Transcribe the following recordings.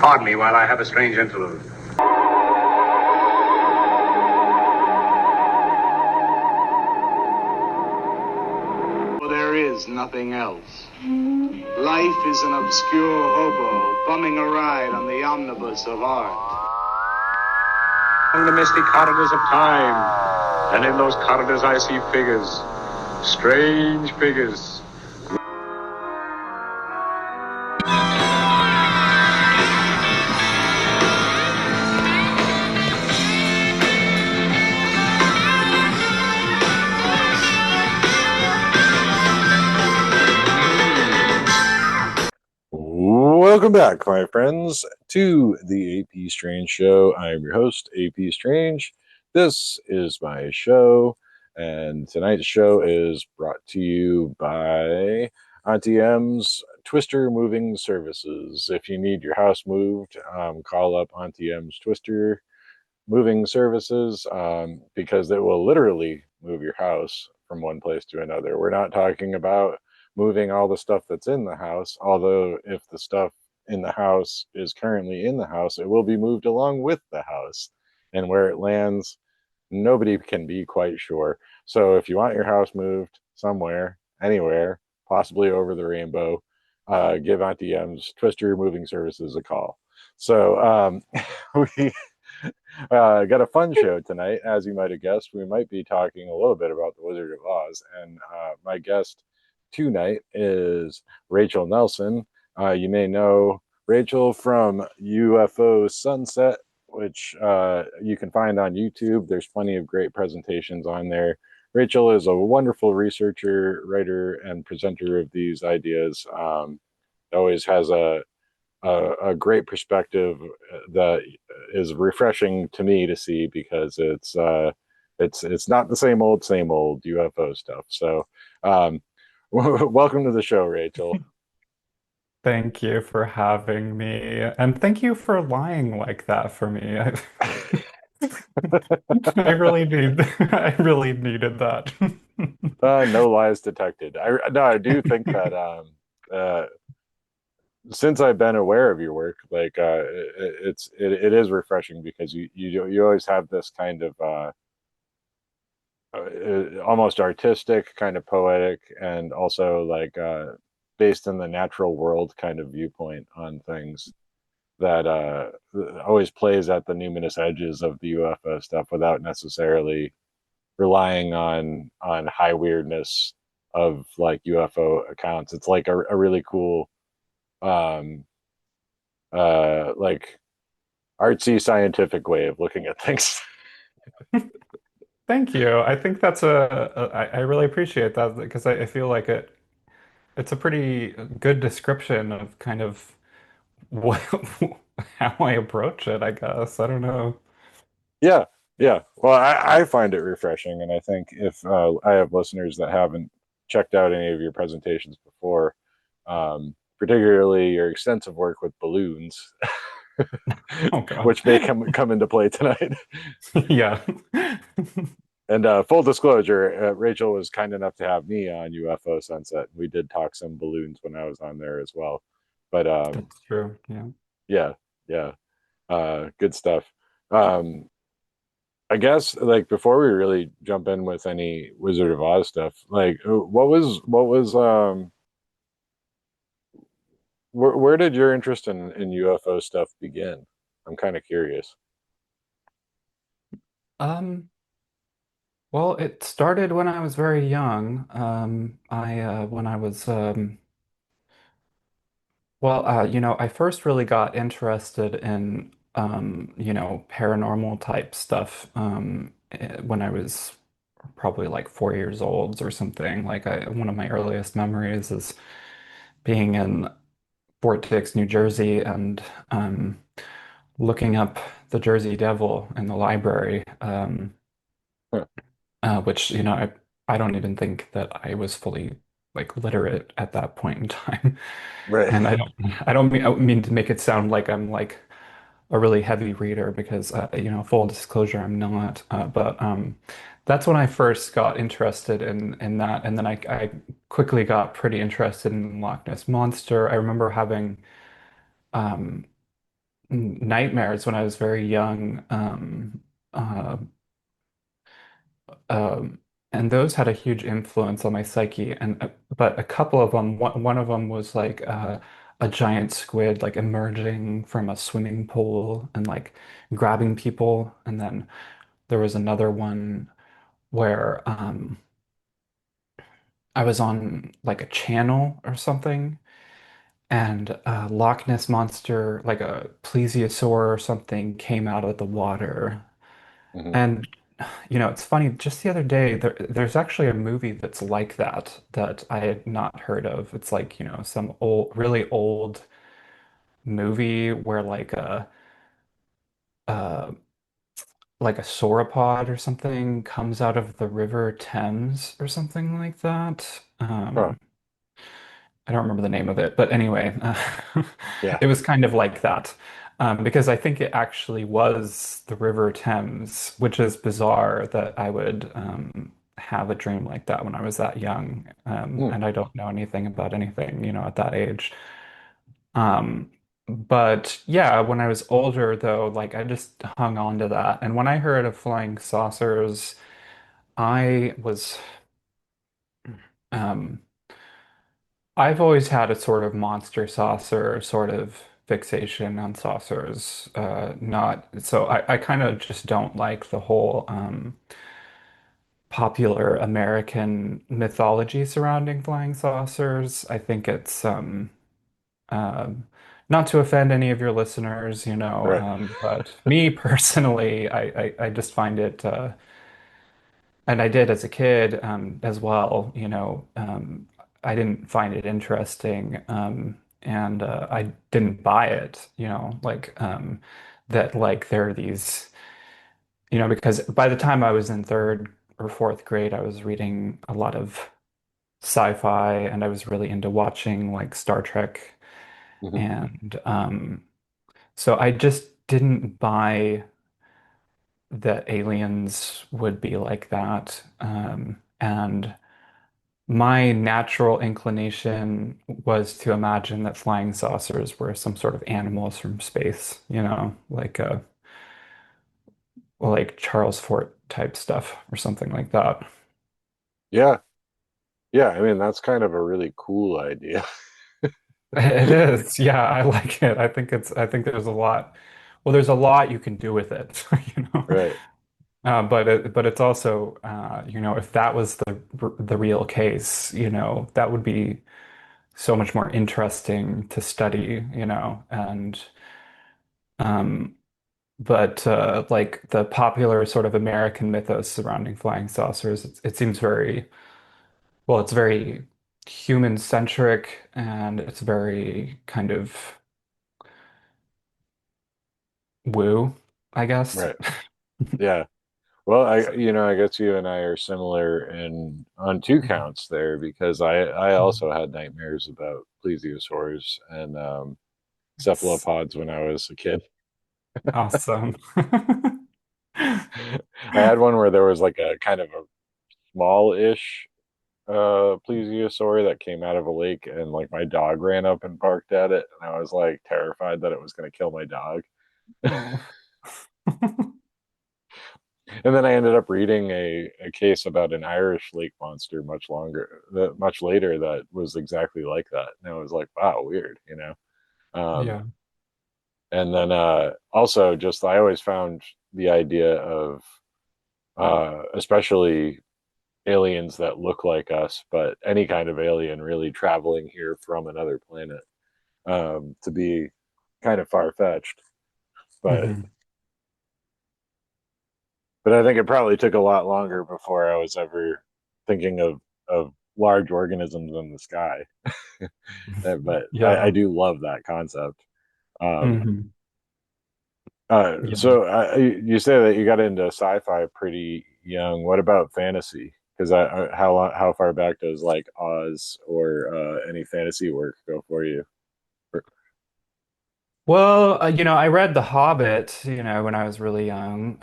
Pardon me while I have a strange interlude. There is nothing else. Life is an obscure hobo bumming a ride on the omnibus of art. Along the misty corridors of time, and in those corridors I see figures, strange figures. Welcome back, my friends, to the AP Strange Show. I am your host, AP Strange. This is my show, and tonight's show is brought to you by Auntie M's Twister Moving Services. If you need your house moved, call up Auntie M's Twister Moving Services because it will literally move your house from one place to another. We're not talking about moving all the stuff that's in the house, although if the stuff in the house is currently in the house, it will be moved along with the house. And where it lands, nobody can be quite sure. So if you want your house moved somewhere, anywhere, possibly over the rainbow, give Auntie M's Twister Moving Services a call. So we got a fun show tonight. As you might have guessed, we might be talking a little bit about the Wizard of Oz. And my guest tonight is Rachel Nelson. You may know Rachel from Ufo Sunset, which you can find on YouTube. There's plenty of great presentations on there. Rachel is a wonderful researcher, writer, and presenter of these ideas. Always has a great perspective that is refreshing to me to see because it's not the same old UFO stuff. So welcome to the show, Rachel. Thank you for having me, and thank you for lying like that for me. I really need, I really needed that. No lies detected. I do think that since I've been aware of your work, like it is refreshing because you always have this kind of almost artistic, kind of poetic, and also like based in the natural world kind of viewpoint on things that always plays at the numinous edges of the UFO stuff without necessarily relying on high weirdness of like UFO accounts. It's like a really cool um like artsy scientific way of looking at things. Thank you. I think that's I really appreciate that because I feel like it's a pretty good description of kind of what how I approach it, I guess. I don't know. Yeah, yeah. Well, I find it refreshing, and I think if I have listeners that haven't checked out any of your presentations before, particularly your extensive work with balloons, Oh God. which may come into play tonight. Yeah. And full disclosure, Rachel was kind enough to have me on UFO Sunset. We did talk some balloons when I was on there as well. But That's true. Yeah. yeah, yeah, good stuff. Um, I guess like before we really jump in with any Wizard of Oz stuff, like what was where did your interest in UFO stuff begin? I'm kind of curious. Um, well, it started when I was very young. I when I was I first really got interested in paranormal type stuff when I was probably like 4 years old or something. One of my earliest memories is being in Fort Dix, New Jersey, and looking up the Jersey Devil in the library. Huh, Which, I don't even think that I was fully like literate at that point in time. right. And I don't mean to make it sound like I'm like a really heavy reader because full disclosure, I'm not. But that's when I first got interested in that, and then I quickly got pretty interested in Loch Ness Monster. I remember having um nightmares when I was very young. Uh, um, and those had a huge influence on my psyche. And but a couple of them, one of them was like a giant squid like emerging from a swimming pool and like grabbing people. And then there was another one where I was on like a channel or something, and a Loch Ness monster, like a plesiosaur or something, came out of the water. Hmm. And it's funny, just the other day, there's actually a movie that's like that that I had not heard of. It's like, some old, really old movie where uh, like a sauropod or something comes out of the River Thames or something like that. Huh. I don't remember the name of it, but anyway, Yeah. it was kind of like that. Because I think it actually was the River Thames, which is bizarre that I would have a dream like that when I was that young. Hmm. And I don't know anything about anything, at that age. Um, but yeah, when I was older, though, like I just hung on to that. And when I heard of flying saucers, I was um, I've always had a sort of monster saucer sort of fixation on saucers. Not so I kind of just don't like the whole popular American mythology surrounding flying saucers. I think it's um, not to offend any of your listeners, Right. but me personally, I just find it and I did as a kid as well, I didn't find it interesting, and I didn't buy it, like that like there are these, because by the time I was in third or fourth grade, I was reading a lot of sci-fi and I was really into watching like Star Trek, Hmm. and so I just didn't buy that aliens would be like that, and my natural inclination was to imagine that flying saucers were some sort of animals from space, like Charles Fort type stuff or something like that. Yeah. Yeah. I mean, that's kind of a really cool idea. It is. Yeah, I like it. I think there's a lot you can do with it, you know. Right. But it's also, if that was the real case, that would be so much more interesting to study, and um, but like the popular sort of American mythos surrounding flying saucers, it seems it's very human centric and it's very kind of woo, I guess. Right. Yeah. Well, I guess you and I are similar in on two counts there because I also had nightmares about plesiosaurs and It's cephalopods when I was a kid. awesome. I had one where there was like a kind of a small-ish plesiosaur that came out of a lake, and like my dog ran up and barked at it, and I was like terrified that it was going to kill my dog. Oh. And then I ended up reading a case about an Irish lake monster much later that was exactly like that. And I was like, wow, weird. Um, Yeah. and then also just I always found the idea of especially aliens that look like us, but any kind of alien really traveling here from another planet to be kind of far fetched. But Mhm. but I think it probably took a lot longer before I was ever thinking of large organisms in the sky. But I Yeah. do love that concept. Um, Hmm. Yeah. so you say that you got into sci-fi pretty young. What about fantasy? Because how far back does like Oz or any fantasy work go for you? Well, I read The Hobbit, when I was really young,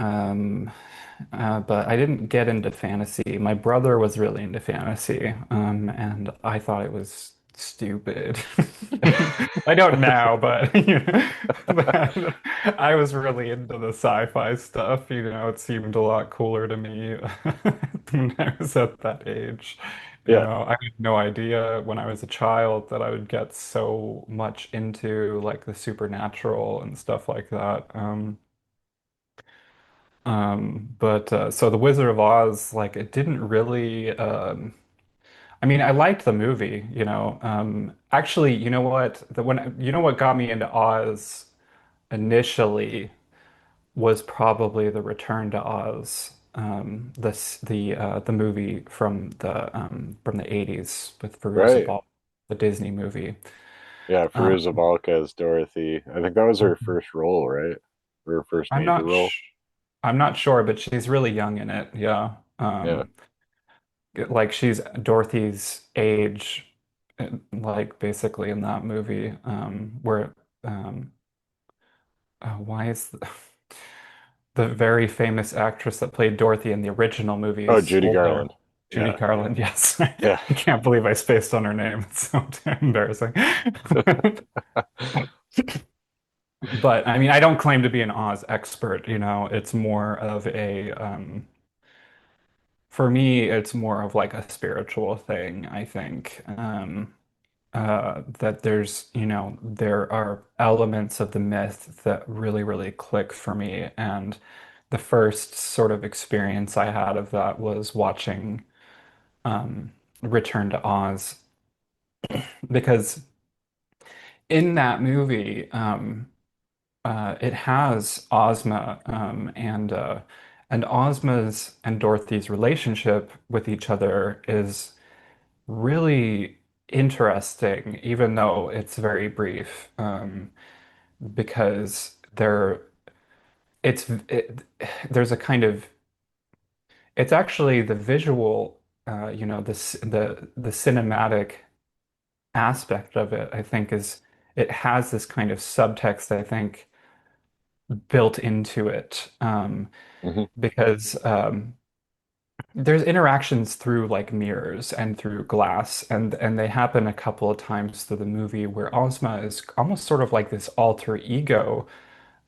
but I didn't get into fantasy. My brother was really into fantasy, and I thought it was stupid. I don't now, but but I was really into the sci-fi stuff. It seemed a lot cooler to me when I was at that age. Yeah. I had no idea when I was a child that I would get so much into like the supernatural and stuff like that. But so the Wizard of Oz, like it didn't really I mean, I liked the movie, you know. Actually, you know what? What got me into Oz initially was probably the Return to Oz, the movie from the 80s with Veruza Right. Balk, the Disney movie. Yeah, Um, Firuza Balk as Dorothy. I think that was her first role, right? Her first I'm major not role. sh I'm not sure, but she's really young in it. Yeah. Yeah. Like she's Dorothy's age, like basically in that movie, where um, why is the very famous actress that played Dorothy in the original movie Oh, is Judy older? Garland. Judy Yeah. Garland, yes. I Yeah. can't believe I spaced on her name. It's so embarrassing. But I mean, I don't claim to be an Oz expert, It's more of for me, it's more of like a spiritual thing, I think. That there are elements of the myth that really, really click for me. And the first sort of experience I had of that was watching Return to Oz, because in that movie, it has Ozma, and Ozma's and Dorothy's relationship with each other is really interesting, even though it's very brief. Because it, there's a kind of it's actually the visual, the cinematic aspect of it, I think, is it has this kind of subtext, I think, built into it, Hmm. because there's interactions through like mirrors and through glass, and they happen a couple of times through the movie where Ozma is almost sort of like this alter ego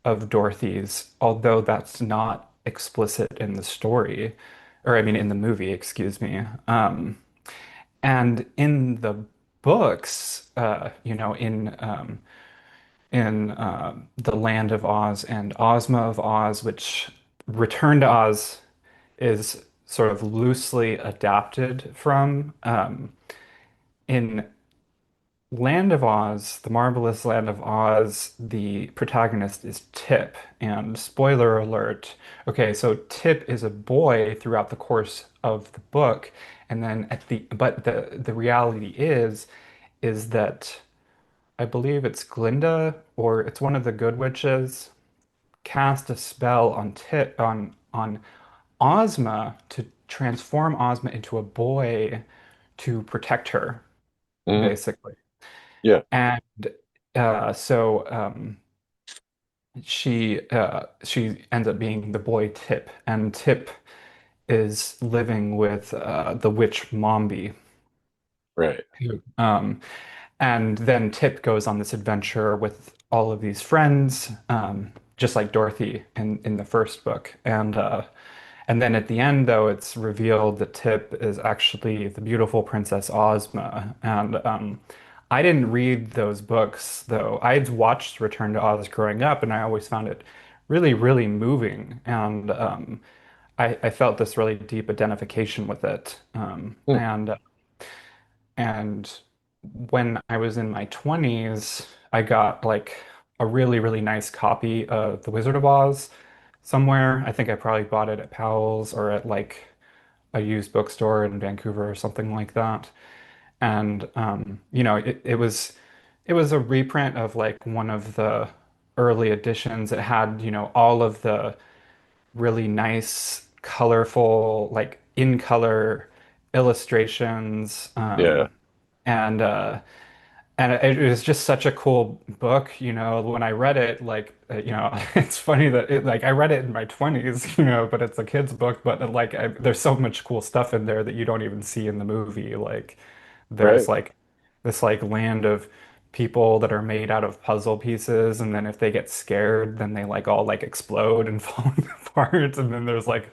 of Dorothy's, although that's not explicit in the story, or I mean in the movie, excuse me. And in the books, in the Land of Oz and Ozma of Oz, which Return to Oz is sort of loosely adapted from. In Land of Oz, The Marvelous Land of Oz, the protagonist is Tip. And spoiler alert, okay, so Tip is a boy throughout the course of the book, and then but the reality is that I believe it's Glinda or it's one of the good witches cast a spell on Tip on Ozma to transform Ozma into a boy to protect her, Hmm. basically. Yeah. And so she ends up being the boy Tip, and Tip is living with the witch Mombi. Right. And then Tip goes on this adventure with all of these friends, just like Dorothy in the first book. And then at the end, though, it's revealed that Tip is actually the beautiful Princess Ozma. And I didn't read those books, though. I'd watched Return to Oz growing up, and I always found it really, really moving. And I felt this really deep identification with it. Hmm. And when I was in my 20s, I got like a really, really nice copy of The Wizard of Oz somewhere. I think I probably bought it at Powell's or at like a used bookstore in Vancouver or something like that. And it was a reprint of like one of the early editions. It had, all of the really nice, colorful, like in color illustrations. Yeah. And it was just such a cool book, when I read it, like, it's funny that like I read it in my 20s, but it's a kid's book, but like there's so much cool stuff in there that you don't even see in the movie. Like there's Right. like this like land of people that are made out of puzzle pieces, and then if they get scared, then they like all like explode and fall apart, and then there's like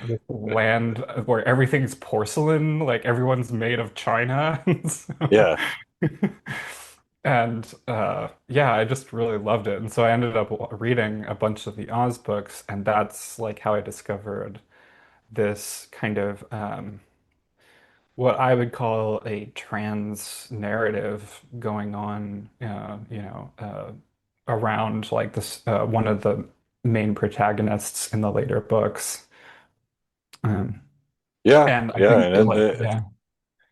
this land where everything's porcelain, like everyone's made of china. Yeah. And yeah, I just really loved it. And so I ended up reading a bunch of the Oz books, and that's like how I discovered this kind of what I would call a trans narrative going on, around like this one of the main protagonists in the later books. Um, Yeah. and I Yeah. think that And like, yeah.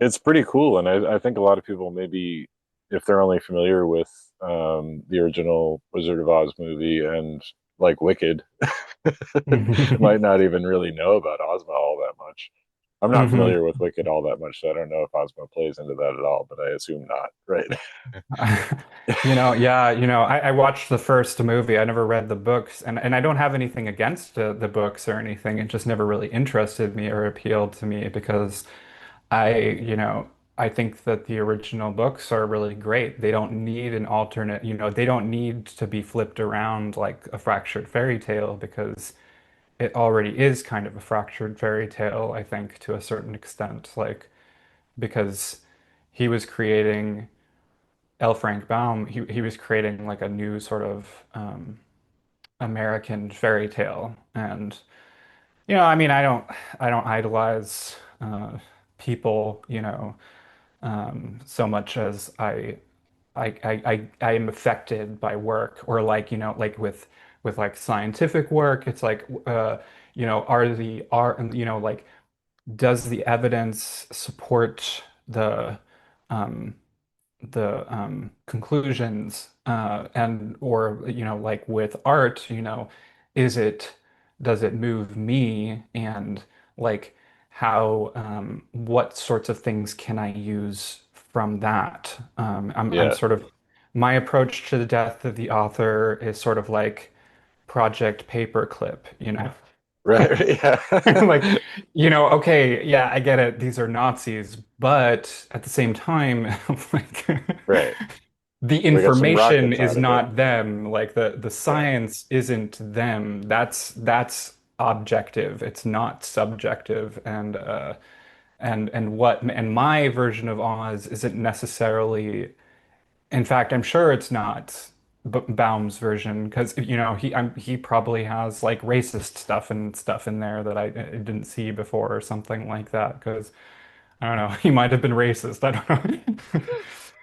it's pretty cool. And I think a lot of people, maybe if they're only familiar with the original Wizard of Oz movie and like Wicked, might not even really know about Ozma all that much. I'm not Mhm. familiar with Wicked all that much, so I don't know if Ozma plays into that at all, but I assume not, right? Yeah, I watched the first movie. I never read the books, and I don't have anything against the books or anything. It just never really interested me or appealed to me because I think that the original books are really great. They don't need an alternate, they don't need to be flipped around like a fractured fairy tale because it already is kind of a fractured fairy tale, I think, to a certain extent, like because he was creating. L. Frank Baum, he was creating like a new sort of American fairy tale, and I mean, I don't idolize people, so much as I am affected by work, or like like with like scientific work, it's like like does the evidence support um, the conclusions, and or like with art, is it does it move me, and like how what sorts of things can I use from that? I'm Yeah, sort of my approach to the death of the author is sort of like Project Paperclip. right. Like, Yeah, okay, yeah, I get it. These are Nazis, but at the same time, like right. the We got some information rockets is out of it. not them. Like the Yeah, science isn't them. That's objective. It's not subjective. And my version of Oz isn't necessarily, in fact, I'm sure it's not Baum's version because he probably has like racist stuff in there that I didn't see before or something like that because I don't know, he might have been racist. I don't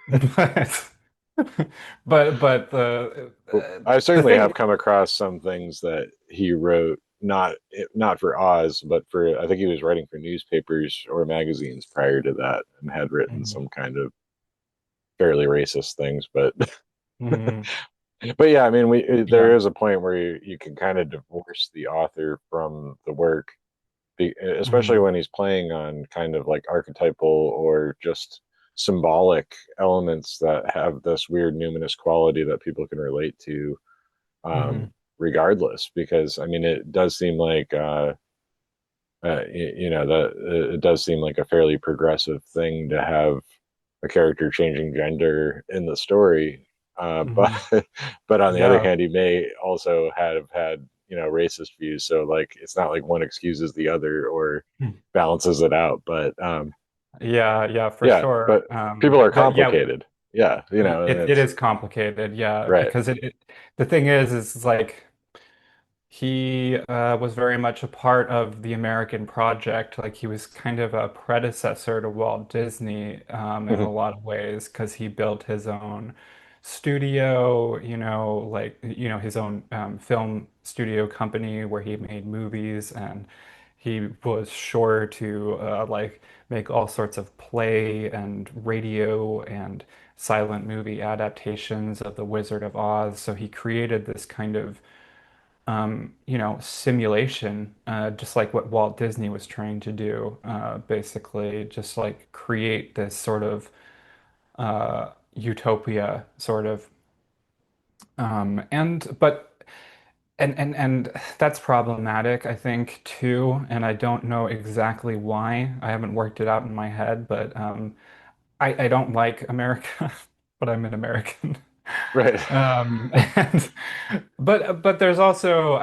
know. But but I the certainly have thing. come across some things that he wrote, not for Oz, but for, I think he was writing for newspapers or magazines prior to that, and had written Mhm. some kind of fairly racist things. But Mhm. but yeah, I mean, there Yeah. is a point where you can kind of divorce the author from the work, especially Mhm. when he's playing on kind of like archetypal or just symbolic elements that have this weird numinous quality that people can relate to, Mhm. regardless. Because I mean, it does seem like that it does seem like a fairly progressive thing to have a character changing gender in the story. But Mhm. but on the other Yeah. hand, he may also have had racist views. So like, it's not like one excuses the other or balances it out. But Yeah, yeah, for yeah, sure. but people are But yeah, complicated. Yeah, and it it's is complicated, yeah, right. because the thing is like he was very much a part of the American project. Like he was kind of a predecessor to Walt Disney in a lot of ways because he built his own studio, like his own film studio company where he made movies, and he was sure to like make all sorts of play and radio and silent movie adaptations of The Wizard of Oz. So he created this kind of simulation, just like what Walt Disney was trying to do, basically, just like create this sort of utopia, sort of. And but and that's problematic, I think, too. And I don't know exactly why. I haven't worked it out in my head, but I don't like America, but I'm an American. Right. And but there's also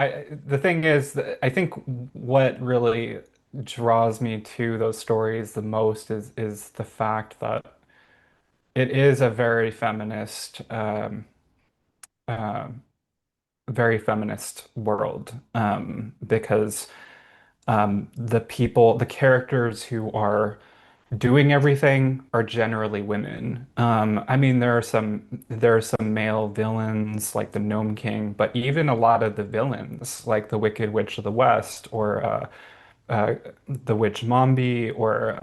the thing is that I think what really draws me to those stories the most is the fact that it is a um, very feminist world because the characters who are doing everything are generally women. I mean, there are some male villains like the Gnome King, but even a lot of the villains, like the Wicked Witch of the West, or uh, the Witch Mombi, or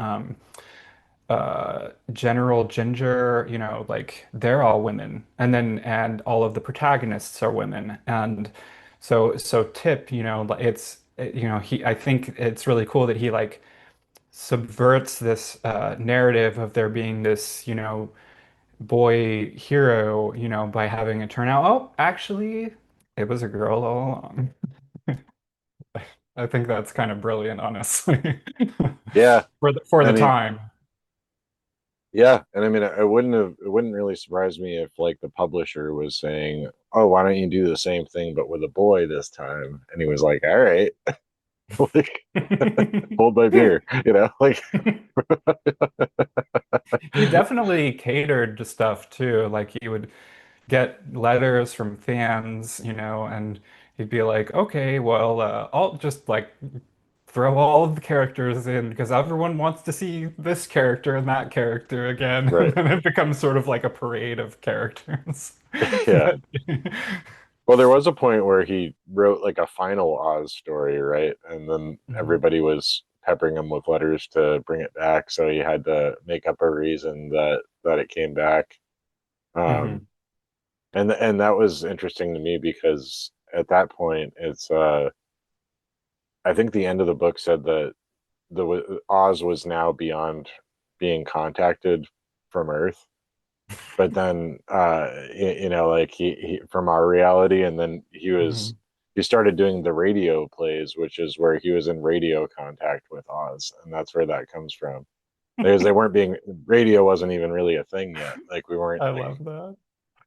General Ginger, like they're all women, and all of the protagonists are women, and so Tip, he I think it's really cool that he like subverts this narrative of there being this, boy hero, by having it turn out, oh, actually, it was a girl all along. I think that's kind of brilliant, honestly, Yeah. for I the mean, time. yeah. And I mean, it wouldn't really surprise me if like the publisher was saying, "Oh, why don't you do the same thing but with a boy this time?" And he was like, "All right, like hold my beer," like He definitely catered to stuff too. Like he would get letters from fans, and he'd be like, okay, well, I'll just like throw all of the characters in because everyone wants to see this character and that character again. And right. then it becomes sort of like a parade of characters. Yeah. That- Well, there was a point where he wrote like a final Oz story, right? And then Mhm. everybody was peppering him with letters to bring it back, so he had to make up a reason that it came back. Um, Mhm. and that was interesting to me because at that point, it's I think the end of the book said that the Oz was now beyond being contacted from Earth, but then like he from our reality, and then Mhm. he started doing the radio plays, which is where he was in radio contact with Oz, and that's where that comes from. Because they weren't being radio wasn't even really a thing yet. Like we weren't I like love that.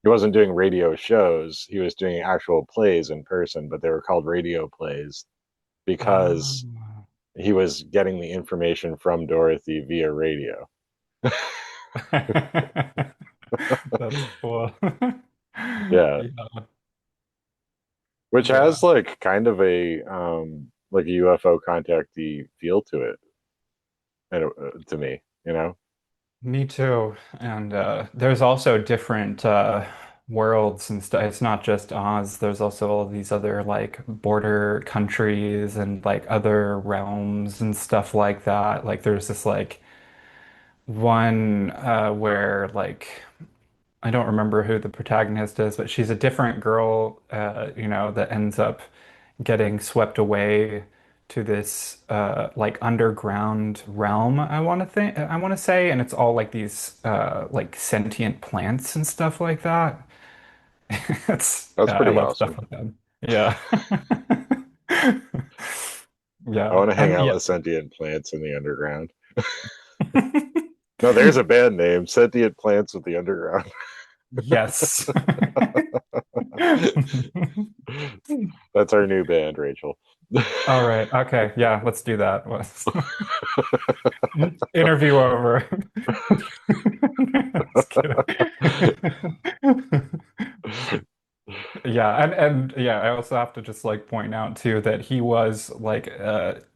he wasn't doing radio shows. He was doing actual plays in person, but they were called radio plays because Oh. he was getting the information from Dorothy via radio. That's cool. Yeah, Yeah. which Yeah. has like kind of a like a UFO contactee feel to it, and to me, Me too. And there's also different worlds and stuff. It's not just Oz. There's also all these other like border countries and like other realms and stuff like that. Like there's this like one where like I don't remember who the protagonist is, but she's a different girl, that ends up getting swept away to this like underground realm, I want to say, and it's all like these like sentient plants and stuff like that. It's that's I pretty love stuff awesome. like that. Yeah. I Yeah. want to hang And out yeah. with sentient plants in the underground. No, there's a band name, Sentient Plants with the Underground. Yes. That's our new band, Rachel. All right. Okay. Yeah, let's do that. Interview over. Just kidding. Yeah, and yeah, I also have to just like point out too that he was like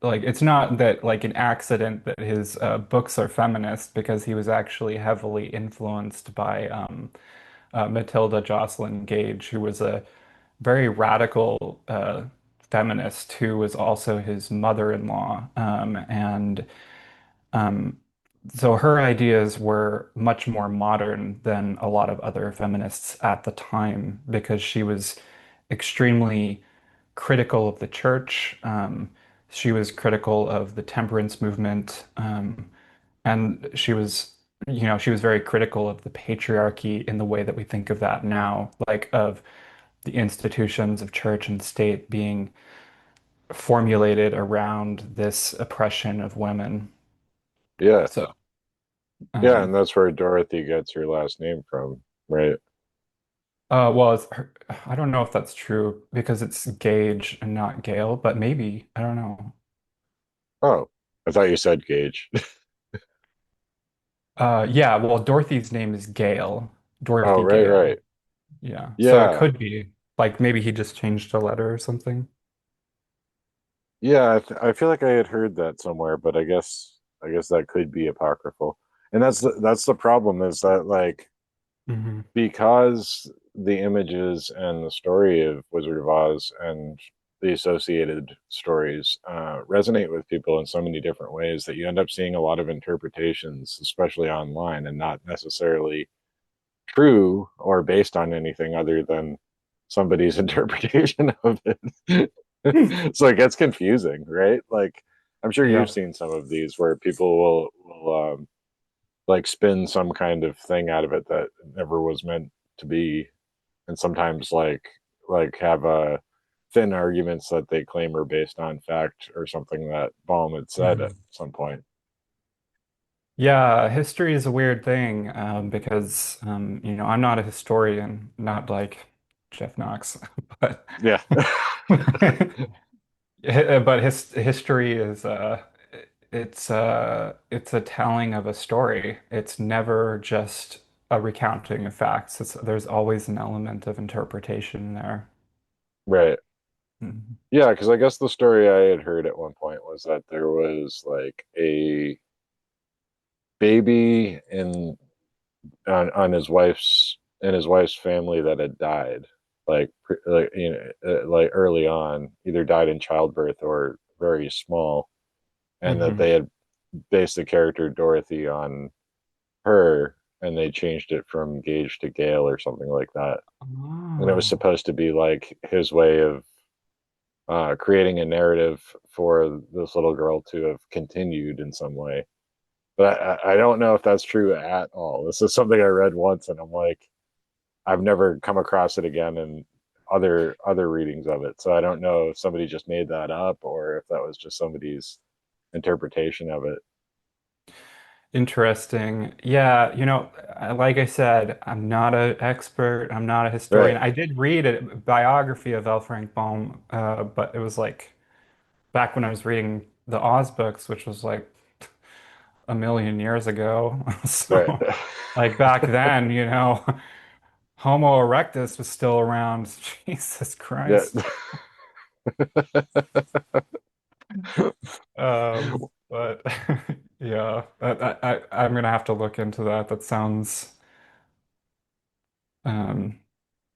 it's not that like an accident that his books are feminist because he was actually heavily influenced by Matilda Joslyn Gage, who was a very radical feminist who was also his mother-in-law. And um, so her ideas were much more modern than a lot of other feminists at the time because she was extremely critical of the church. She was critical of the temperance movement. And she was very critical of the patriarchy in the way that we think of that now, like of the institutions of church and state being formulated around this oppression of women. Yeah. So. Yeah, Um, and that's where Dorothy gets her last name from, right? well, I don't know if that's true because it's Gage and not Gale, but maybe, I don't know. Oh, I thought you said Gage. Yeah, well, Dorothy's name is Gale, Oh, Dorothy right, Gale. right. Yeah, so it Yeah, could be like maybe he just changed a letter or something. yeah. I feel like I had heard that somewhere, but I guess that could be apocryphal. And that's the problem is that like Hmm. because the images and the story of Wizard of Oz and the associated stories resonate with people in so many different ways that you end up seeing a lot of interpretations, especially online, and not necessarily true or based on anything other than somebody's interpretation of it. So it gets confusing, right? Like I'm sure you've Yeah. seen some of these where people will like spin some kind of thing out of it that never was meant to be, and sometimes like have thin arguments that they claim are based on fact or something that Baum had said at Mhm. some point. Yeah, history is a weird thing because I'm not a historian, not like Jeff Knox, but Yeah. but history is it's a telling of a story. It's never just a recounting of facts. There's always an element of interpretation there. Right. Mhm. Yeah, because I guess the story I had heard at one point was that there was like a baby on his wife's in his wife's family that had died, like like early on, either died in childbirth or very small, and that Mhm. they had based the character Dorothy on her, and they changed it from Gage to Gale or something like that. And it was Oh, supposed to be like his way of creating a narrative for this little girl to have continued in some way. But I don't know if that's true at all. This is something I read once, and I'm like, I've never come across it again in other readings of it. So I don't know if somebody just made that up or if that was just somebody's interpretation of it. interesting. Yeah, like I said, I'm not an expert. I'm not a historian. Right, I did read a biography of L. Frank Baum, but it was like back when I was reading the Oz books, which was like a million years ago. right. So, like back then, Homo erectus was still around. Jesus Yeah. Christ. But yeah, I'm gonna have to look into that. That sounds um,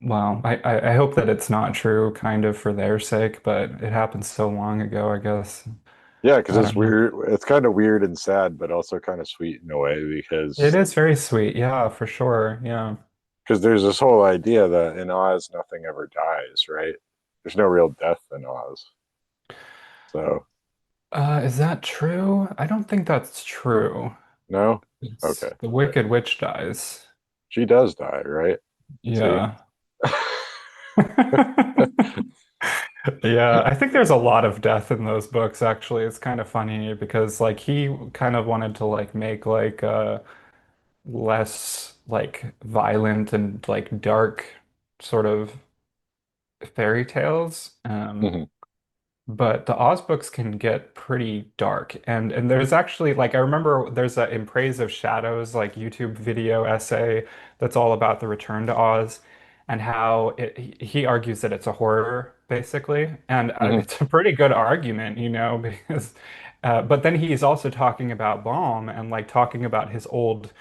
well, I hope that it's not true, kind of for their sake, but it happened so long ago, I guess. Yeah, because I it's don't know. weird. It's kind of weird and sad, but also kind of sweet in a way It is very sweet, yeah, for sure. Yeah. because there's this whole idea that in Oz nothing ever dies, right? There's no real death in Oz. So Is that true? I don't think that's true. no, It's okay, the Wicked Witch dies. she does die, right? See, Yeah. Yeah, I think there's a lot of death in those books actually. It's kind of funny because like he kind of wanted to like make like less like violent and like dark sort of fairy tales. hmm But the Oz books can get pretty dark. And there's actually like I remember there's a In Praise of Shadows like YouTube video essay that's all about the return to Oz and how he argues that it's a horror basically. And hmm it's a pretty good argument, because but then he's also talking about Baum and like talking about his old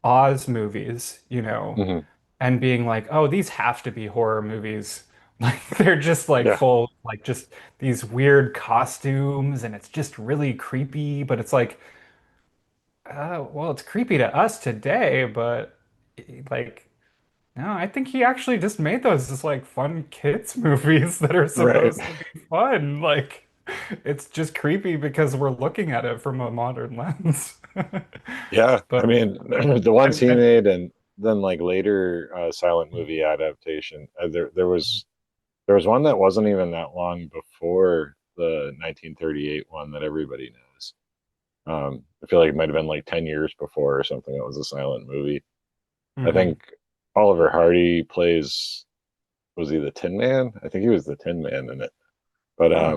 Oz movies, hmm and being like, oh, these have to be horror movies. Like they're just like yeah, full, like just these weird costumes, and it's just really creepy. But it's like, well, it's creepy to us today, but like, no, I think he actually just made those as like fun kids movies that are right. supposed to be fun. Like, it's just creepy because we're looking at it from a modern lens. Yeah, I But mean the ones he and made, and then like later silent movie adaptation. There was one that wasn't even that long before the 1938 one that everybody knows. I feel like it might have been like 10 years before or something. It was a silent movie. I Hmm. think Oliver Hardy plays, was he the Tin Man? I think he was the Tin Man in it. But Huh.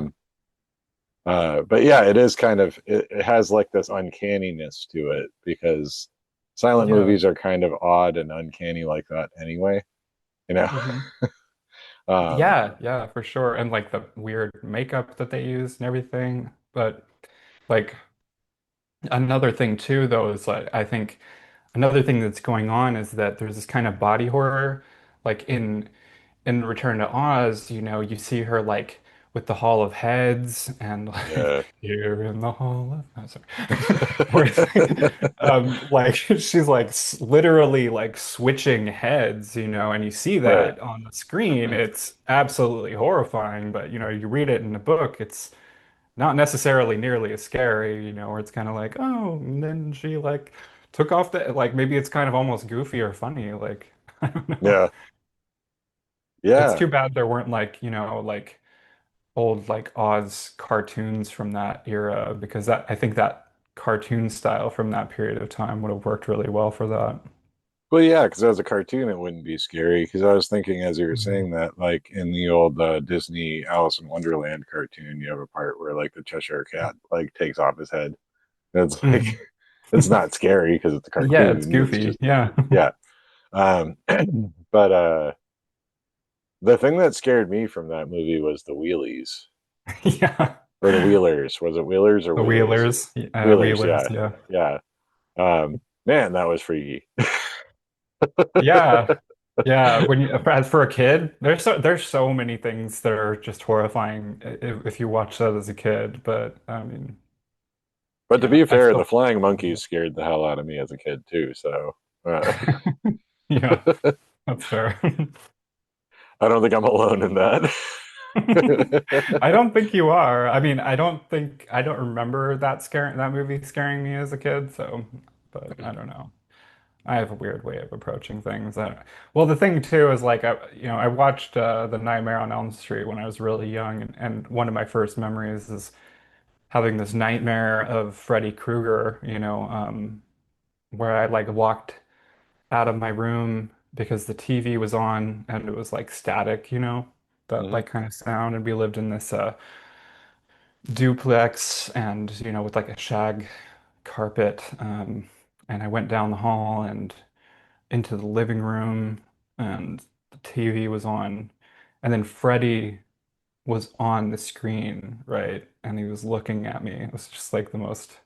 but yeah, it is kind of it has like this uncanniness to it because silent Yeah. movies are kind of odd and uncanny like that anyway, you know. Hmm. Um, Yeah, yeah, for sure. And like the weird makeup that they use and everything. But like another thing too, though, is like I think another thing that's going on is that there's this kind of body horror, like in Return to Oz, you see her like with the Hall of Heads and like yeah. here in the Hall of oh, sorry. Where like she's like literally like switching heads, and you see Right. that on the screen. It's absolutely horrifying, but you read it in the book, it's not necessarily nearly as scary, where it's kind of like, oh, and then she like took off the like maybe it's kind of almost goofy or funny, like I don't know. Yeah. It's Yeah. too bad there weren't like, like old like Oz cartoons from that era because that I think that cartoon style from that period of time would have worked really well for that. Well, yeah, because as a cartoon, it wouldn't be scary. Because I was thinking as you were Mhm. saying that, like in the old Disney Alice in Wonderland cartoon, you have a part where like the Cheshire Cat like takes off his head. And it's like Mhm. it's not scary because it's a Yeah, it's cartoon. It's goofy. just Yeah. yeah. Um, but the thing that scared me from that movie was the wheelies Yeah. or the wheelers. Was it wheelers or The wheelies? Wheelers. Wheelers, Wheelers, yeah, yeah. yeah. Man, that was freaky. Yeah. Yeah, when you as for a kid, there's so many things that are just horrifying if you watch that as a kid, but I mean, But to yeah, be I fair, the still flying monkeys scared the hell out of me as a kid too. So yeah, that's fair. I don't think I'm alone in that. I don't think you are. I mean, I don't remember that movie scaring me as a kid, so but I don't know. I have a weird way of approaching things. Well, the thing too is like I watched The Nightmare on Elm Street when I was really young, and one of my first memories is having this nightmare of Freddy Krueger, where I like walked out of my room because the TV was on and it was like static, that Mhm. like kind of sound. And we lived in this duplex and, with like a shag carpet. And I went down the hall and into the living room and the TV was on. And then Freddy was on the screen, right? And he was looking at me. It was just like the most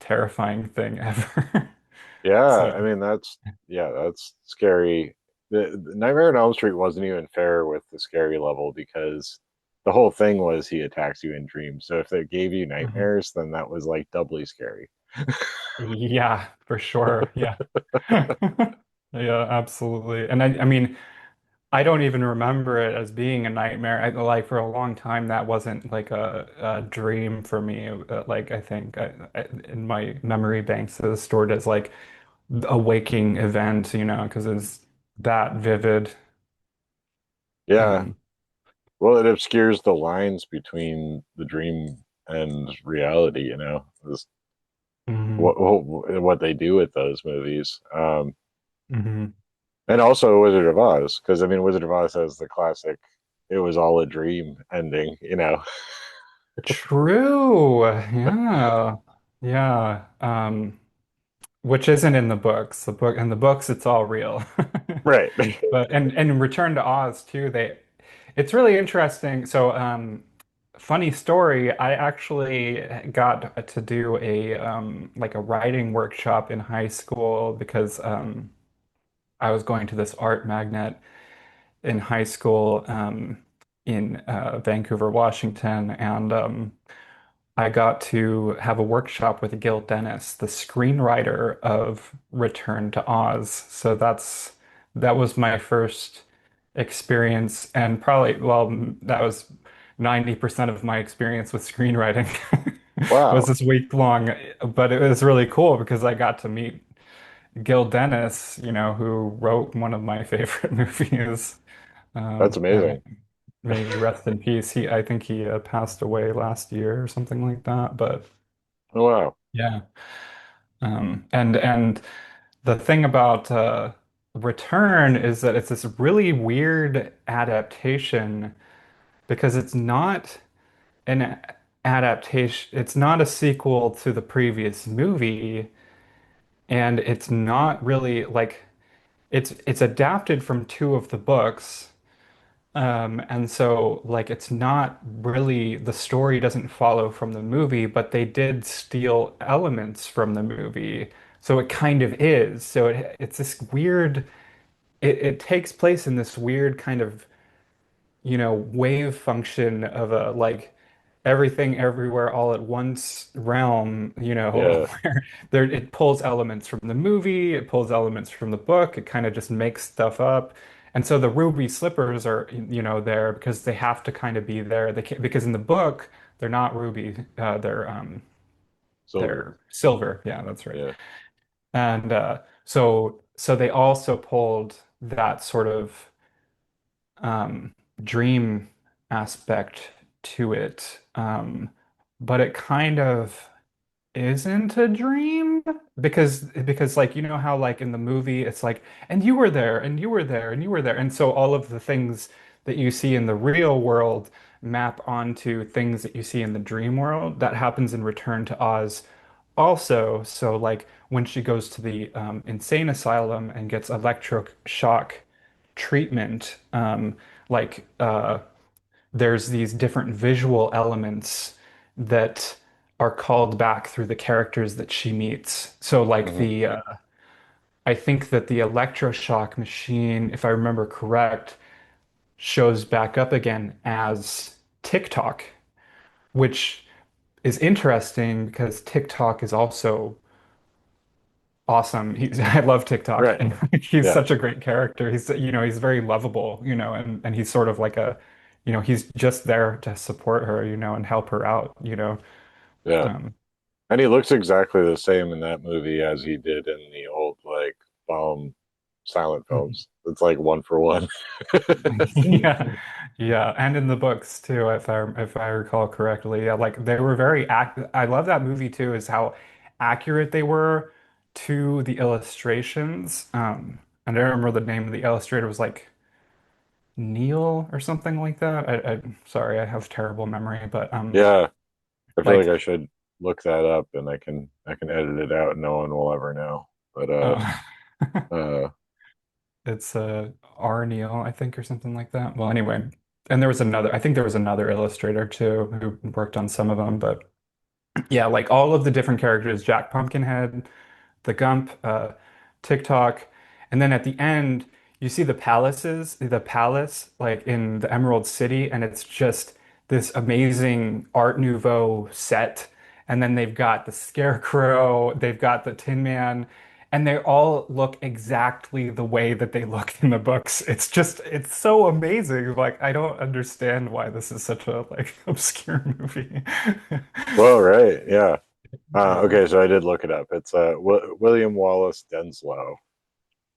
terrifying thing ever. Yeah, So, I mean that's scary. The Nightmare on Elm Street wasn't even fair with the scary level because the whole thing was he attacks you in dreams. So if it gave you mhm. nightmares, then that was like doubly scary. Yeah, for sure. Yeah. Yeah, absolutely. And I mean, I don't even remember it as being a nightmare. Like for a long time, that wasn't like a dream for me. Like I think in my memory banks, it was stored as like a waking event, because it's that vivid. Yeah, Um, well, it obscures the lines between the dream and reality, you know, is mhm, what they do with those movies. mhm. And also Wizard of Oz, because I mean, Wizard of Oz has the classic "it was all a dream" ending, you know. True. Yeah. Yeah. Which isn't in the books. In the books, it's all real. Right. But and in Return to Oz too, it's really interesting. So, funny story, I actually got to do a like a writing workshop in high school because I was going to this art magnet in high school in Vancouver, Washington, and I got to have a workshop with Gil Dennis, the screenwriter of Return to Oz. So that was my first experience, and probably, well, that was 90% of my experience with screenwriting was Wow, this week long. But it was really cool because I got to meet Gil Dennis, who wrote one of my favorite movies. that's And amazing. may he rest in peace. I think he passed away last year or something like that. But Oh, wow. Yeah. And the thing about Return is that it's this really weird adaptation because it's not an adaptation, it's not a sequel to the previous movie, and it's not really like it's adapted from two of the books. And so like it's not really the story doesn't follow from the movie, but they did steal elements from the movie. So it kind of is. So it's this weird it takes place in this weird kind of wave function of a like everything everywhere all at once realm, Yeah. where it pulls elements from the movie, it pulls elements from the book, it kind of just makes stuff up. And so the ruby slippers are, there because they have to kind of be there. They can't, because in the book they're not ruby, Silver. they're silver. Yeah, that's right. Yeah. And so they also pulled that sort of um, dream aspect to it. But it kind of isn't a dream because like how like in the movie it's like and you were there and you were there and you were there and so all of the things that you see in the real world map onto things that you see in the dream world that happens in Return to Oz also. So like when she goes to the insane asylum and gets electroshock treatment, like there's these different visual elements that are called back through the characters that she meets. So like Hmm. I think that the electroshock machine, if I remember correct, shows back up again as TikTok, which is interesting because TikTok is also awesome. I love TikTok, Right. and he's Yeah. such a great character. He's very lovable, and he's sort of like he's just there to support her, and help her out. Yeah. Um, And he looks exactly the same in that movie as he did in the old like Baum silent films. It's like one for one. yeah, yeah, and in the books too, if I recall correctly. Yeah, like they were very act. I love that movie too, is how accurate they were to the illustrations. And I don't remember the name of the illustrator was like Neil or something like that. Sorry, I have terrible memory, but Yeah. I feel like like I should look that up and I can edit it out and no one will ever know. But uh, uh it's R Neil, I think, or something like that. Well, anyway, and there was another. I think there was another illustrator too who worked on some of them, but yeah, like all of the different characters, Jack Pumpkinhead, the Gump, TikTok, and then at the end you see the palace like in the Emerald City, and it's just this amazing Art Nouveau set. And then they've got the Scarecrow, they've got the Tin Man, and they all look exactly the way that they looked in the books. It's so amazing. Like I don't understand why this is such a like obscure movie. well, right, yeah. Yeah. Okay, so I did look it up. It's William Wallace Denslow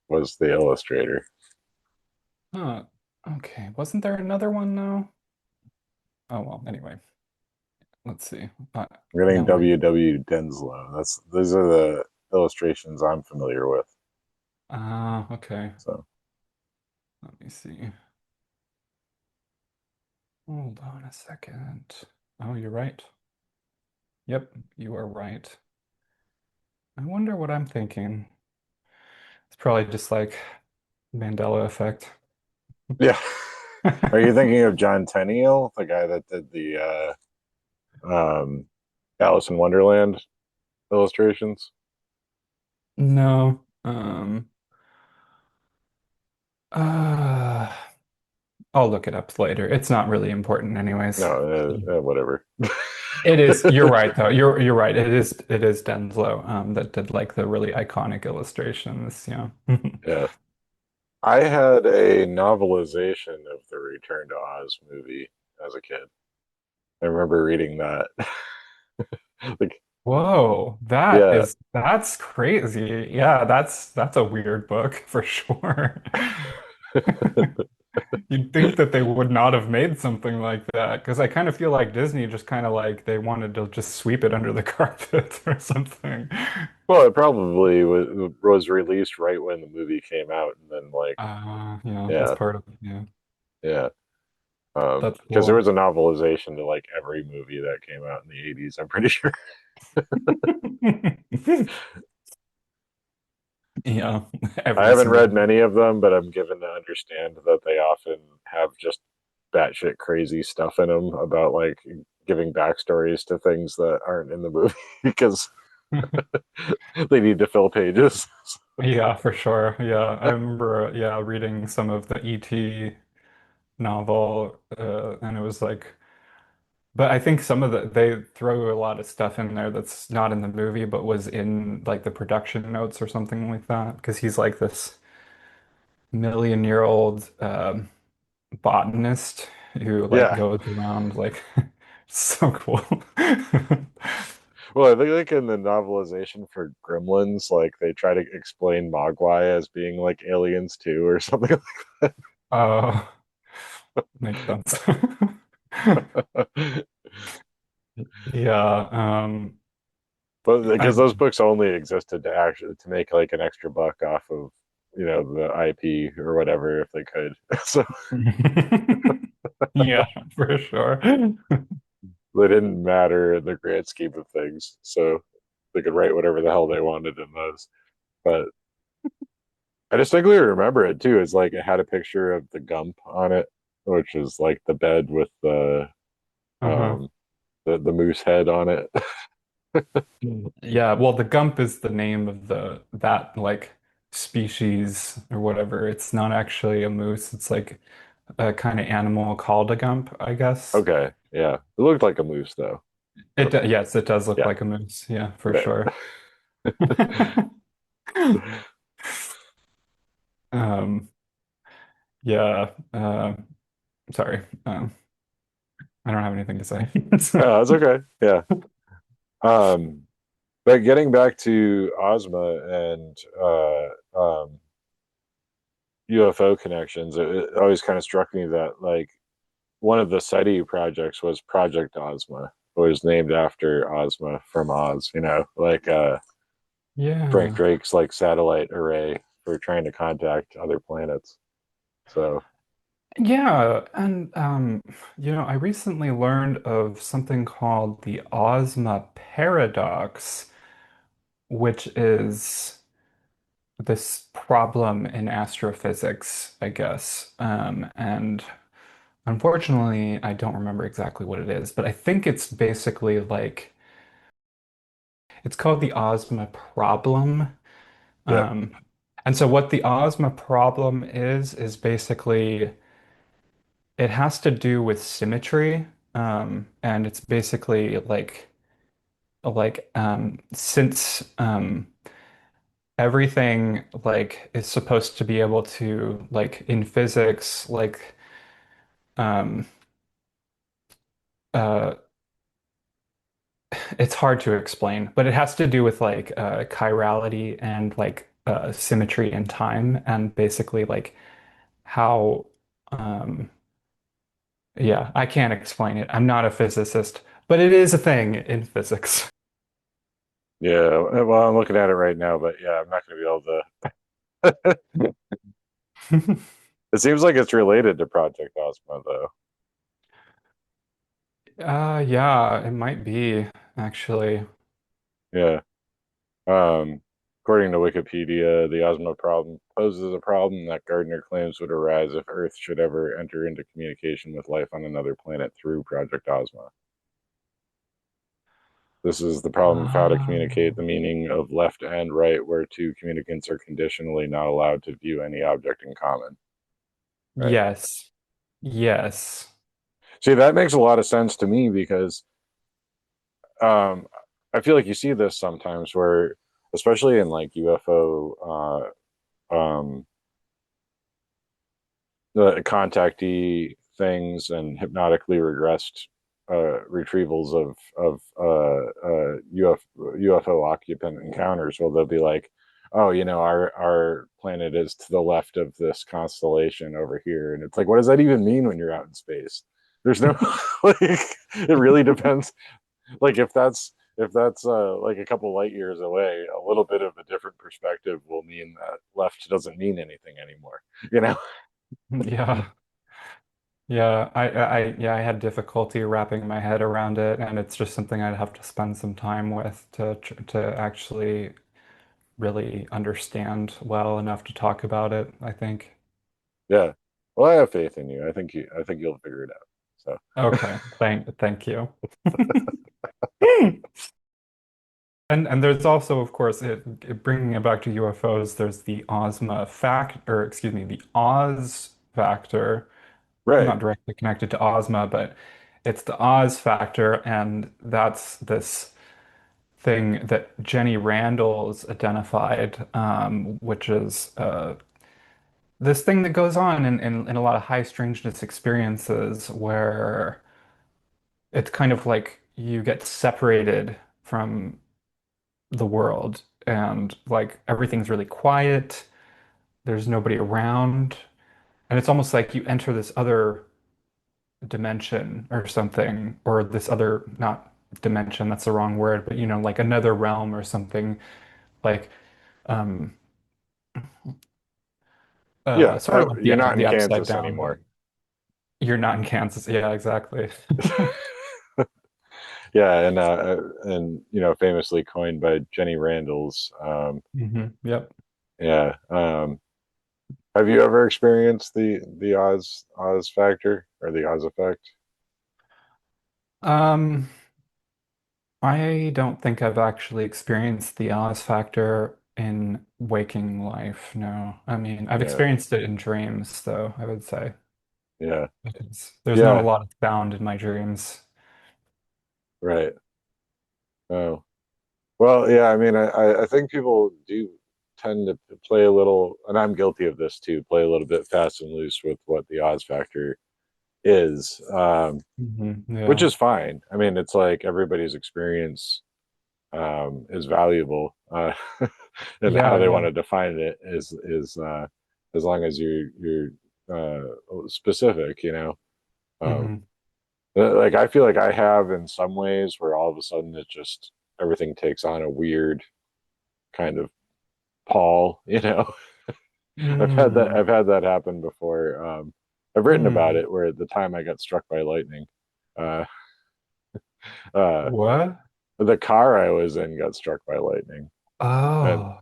was the illustrator. Huh. Okay. Wasn't there another one though? Oh well, anyway, let's see. I'm getting Now I'm in. W. Denslow. Those are the illustrations I'm familiar with. Okay. So Let me see. Hold on a second. Oh, you're right. Yep, you are right. I wonder what I'm thinking. It's probably just like Mandela effect. yeah. Are you thinking of John Tenniel, the guy that did the um Alice in Wonderland illustrations? No. Uh, I'll look it up later. It's not really important anyways. No, whatever. It is, you're right though. You're right. It is Denslow that did like the really iconic illustrations, yeah. Yeah. I had a novelization of the Return to Oz movie as a kid. I remember reading that. Like, Whoa, yeah, that's crazy. Yeah, that's a weird book for sure. You'd think that they would not have made something like that because I kind of feel like Disney just kind of like they wanted to just sweep it under the carpet or something. Well, it probably was released right when the movie came out, and then like, Yeah, that's yeah, part of yeah. yeah. That's Because there cool. was a novelization to like every movie that came out in the 80s, I'm pretty sure. Yeah, I every haven't single read one. many of them, but I'm given to understand that they often have just batshit crazy stuff in them about like giving backstories to things that aren't in the movie because they need to fill pages. Yeah, for sure. Yeah, I remember yeah reading some of the E.T. novel, and it was like, but I think some of the they throw a lot of stuff in there that's not in the movie, but was in like the production notes or something like that, because he's like this million-year-old botanist who like Yeah. goes around like so cool. Well, I think like in the novelization for Gremlins, like they try to explain Mogwai as being like aliens too, or something Uh, makes sense. like Yeah, but because I those books only existed to actually to make like an extra buck off of the IP or whatever if they could. So yeah, for sure. they didn't matter in the grand scheme of things. So they could write whatever the hell they wanted in those. But I distinctly remember it too. It's like it had a picture of the Gump on it, which is like the bed with Uh-huh. um the moose head on it. Yeah, well, the gump is the name of the that like species or whatever. It's not actually a moose. It's like a kind of animal called a gump, I guess. Okay, yeah, it looked like a moose though. Yes, it does look Yeah, like a moose. Yeah, for right. sure. Um, yeah, sorry. I don't have anything to say. That's okay. Yeah. Um, but getting back to Ozma and UFO connections, it always kind of struck me that like one of the SETI projects was Project Ozma. It was named after Ozma from Oz, like Frank Yeah. Drake's like satellite array for trying to contact other planets. So Yeah, and I recently learned of something called the Ozma paradox, which is this problem in astrophysics, I guess. And unfortunately, I don't remember exactly what it is, but I think it's basically like it's called the Ozma problem. yeah, Um, and so what the Ozma problem is basically it has to do with symmetry. And it's basically since everything like is supposed to be able to like in physics um uh it's hard to explain, but it has to do with like chirality and like symmetry in time and basically like how um yeah, I can't explain it. I'm not a physicist, but it is a thing in physics. yeah. Well, I'm looking at it right now, but yeah, I'm not going to be able to. It seems like it's related to Project Ozma, though. Yeah, it might be actually. Yeah. Um, According to Wikipedia, the Ozma problem poses a problem that Gardner claims would arise if Earth should ever enter into communication with life on another planet through Project Ozma. This is the problem of how to communicate the Um, meaning of left and right, where two communicants are conditionally not allowed to view any object in common. Right. yes. Yes. See, that makes a lot of sense to me because um, I feel like you see this sometimes where, especially in like UFO the contactee things and hypnotically regressed retrievals of UFO occupant encounters. Well, they'll be like, oh, our planet is to the left of this constellation over here, and it's like, what does that even mean when you're out in space? There's no like, it really depends. Like if that's like a couple light years away, a little bit of a different perspective will mean that left doesn't mean anything anymore. You know? Yeah. Yeah, I had difficulty wrapping my head around it, and it's just something I'd have to spend some time with to actually really understand well enough to talk about it, I think. Yeah. Well, I have faith in you. I think you'll figure it out. So Okay, thank you. And there's also, of course, bringing it back to UFOs, there's the Ozma fact, or excuse me, the Oz factor, right. not directly connected to Ozma, but it's the Oz factor, and that's this thing that Jenny Randall's identified, which is this thing that goes on in a lot of high strangeness experiences where it's kind of like you get separated from the world and like everything's really quiet, there's nobody around, and it's almost like you enter this other dimension or something, or this other, not dimension, that's the wrong word, but like another realm or something like um Yeah. sort of like You're not in the upside Kansas down, but anymore. you're not in Kansas. Yeah, exactly. Yeah, and famously coined by Jenny Randalls. Yep. Yeah. Have you ever experienced the Oz factor or the Oz effect? Um, I don't think I've actually experienced the Oz factor in waking life. No. I mean, I've Yeah. experienced it in dreams, though, I would say. Yeah. Because there's not a Yeah. lot of sound in my dreams. Right. Oh. Well, yeah, I mean, I think people do tend to play a little, and I'm guilty of this too, play a little bit fast and loose with what the Oz factor is, which Yeah. is fine. I mean, it's like everybody's experience is valuable, and how Yeah, they want yeah. to define it is as long as you're specific, Um, hmm like I feel like I have in some ways where all of a sudden it just everything takes on a weird kind of pall. Mm. I've had that happen before. I've written about Hmm. it where at the time I got struck by lightning. Uh, uh, What? the car I was in got struck by lightning, and Oh.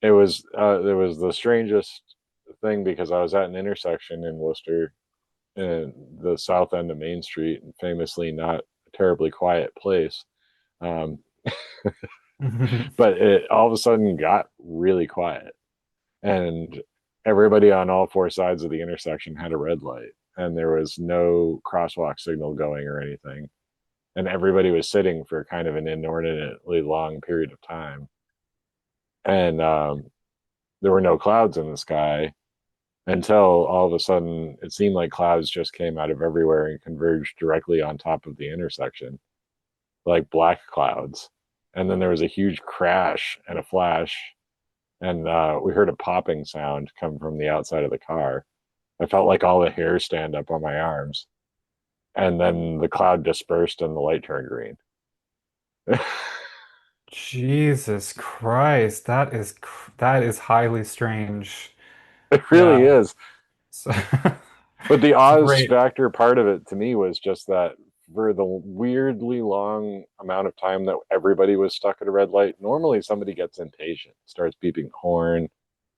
it was the strangest thing because I was at an intersection in Worcester, in the south end of Main Street, and famously not a terribly quiet place. Um, but it all of a sudden got really quiet, and everybody on all four sides of the intersection had a red light, and there was no crosswalk signal going or anything, and everybody was sitting for kind of an inordinately long period of time, and there were no clouds in the sky until all of a sudden it seemed like clouds just came out of everywhere and converged directly on top of the intersection, like black clouds. And then there was a huge crash and a flash, and we heard a popping sound come from the outside of the car. I felt like all the hair stand up on my arms, and then the cloud dispersed and the light turned green. Jesus Christ, that is highly strange. It really Yeah. is. So, But the Oz great. factor part of it to me was just that for the weirdly long amount of time that everybody was stuck at a red light, normally somebody gets impatient, starts beeping the horn,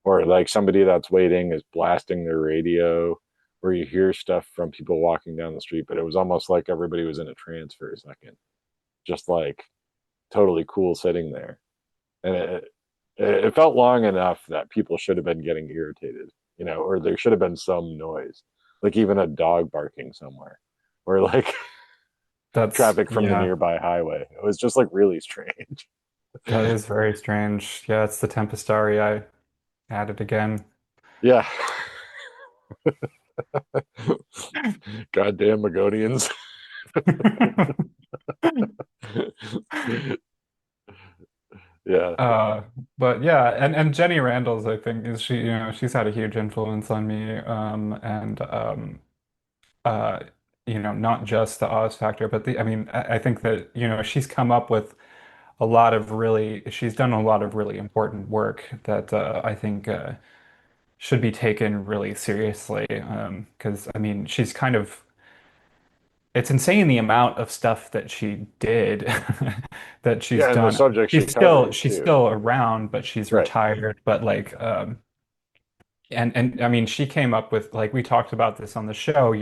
or like somebody that's waiting is blasting their radio, or you hear stuff from people walking down the street. But it was almost like everybody was in a trance for a second, just like totally cool sitting there. And it felt long enough that people should have been getting irritated, or there should have been some noise, like even a dog barking somewhere, or like That's, traffic from the yeah, nearby highway. It was just like really strange. that is very strange. Yeah, it's the Tempestari. I added again. Yeah. Goddamn Magonians. Yeah. Uh, but yeah, and Jenny Randles, I think, is she, she's had a huge influence on me. And uh, not just the Oz factor, but I mean, I think that, she's come up with she's done a lot of really important work that I think should be taken really seriously. Because I mean, it's insane the amount of stuff that she did that she's Yeah, and the done. subject she She's still covers she's too. still around, but she's Right. retired. But like, and I mean, she came up with, like, we talked about this on the show,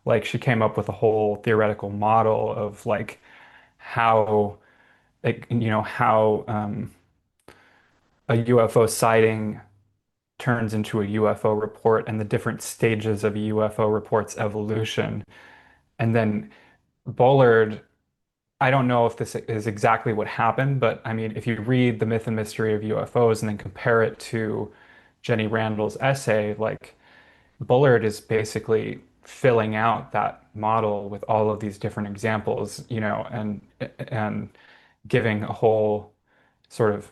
like she came up with a whole theoretical model of like how how a UFO sighting turns into a UFO report and the different stages of a UFO report's evolution. And then Bullard, I don't know if this is exactly what happened, but I mean, if you read The Myth and Mystery of UFOs and then compare it to Jenny Randall's essay, like Bullard is basically filling out that model with all of these different examples, and giving a whole sort of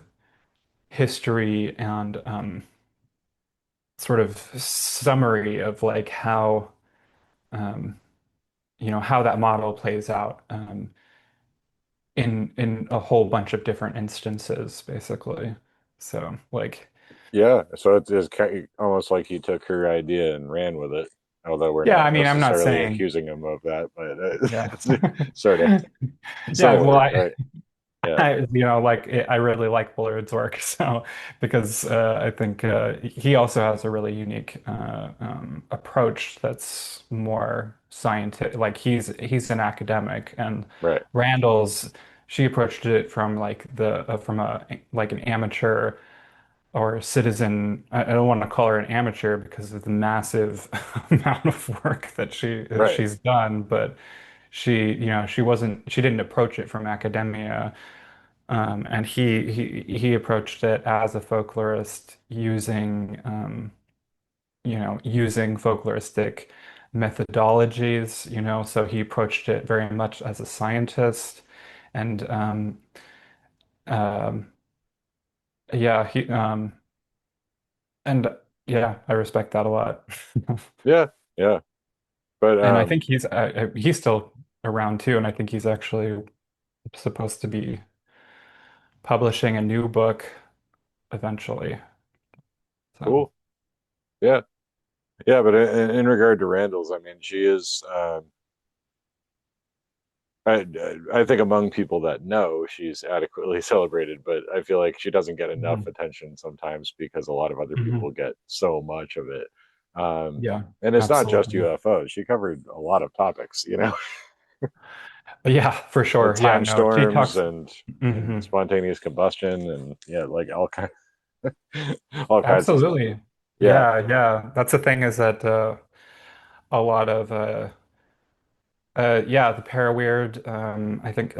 history and sort of summary of like how um, how that model plays out in a whole bunch of different instances, basically. So like, Yeah. So it's almost like he took her idea and ran with it. Although we're yeah, not I mean, I'm not necessarily saying, accusing him of that, but yeah. it's sort of Yeah, well, similar, right? Yeah. I really like Bullard's work, so because I think he also has a really unique approach that's more scientific. Like he's an academic, and Right. Randall's she approached it from like the from a like an amateur or citizen. I don't want to call her an amateur because of the massive amount of work that Right. she's done, but she didn't approach it from academia. And he approached it as a folklorist using folkloristic methodologies, so he approached it very much as a scientist. And um, yeah, and yeah, I respect that a lot. Yeah. Yeah. But And I think he's still around too, and I think he's actually supposed to be publishing a new book eventually. So. cool. Yeah. Yeah. But in regard to Randall's, I mean, she is. I I think among people that know, she's adequately celebrated, but I feel like she doesn't get enough Mhm. attention sometimes because a lot of other people Mhm. get so much of it. Yeah, And it's not just absolutely. UFOs. She covered a lot of topics, Yeah, for sure. Yeah, time no, she storms talks. and Hmm. spontaneous combustion and yeah, like all kinds of stuff. Absolutely. Yeah, Yeah, yeah. That's the thing, is that a lot of yeah, the paraweird. I think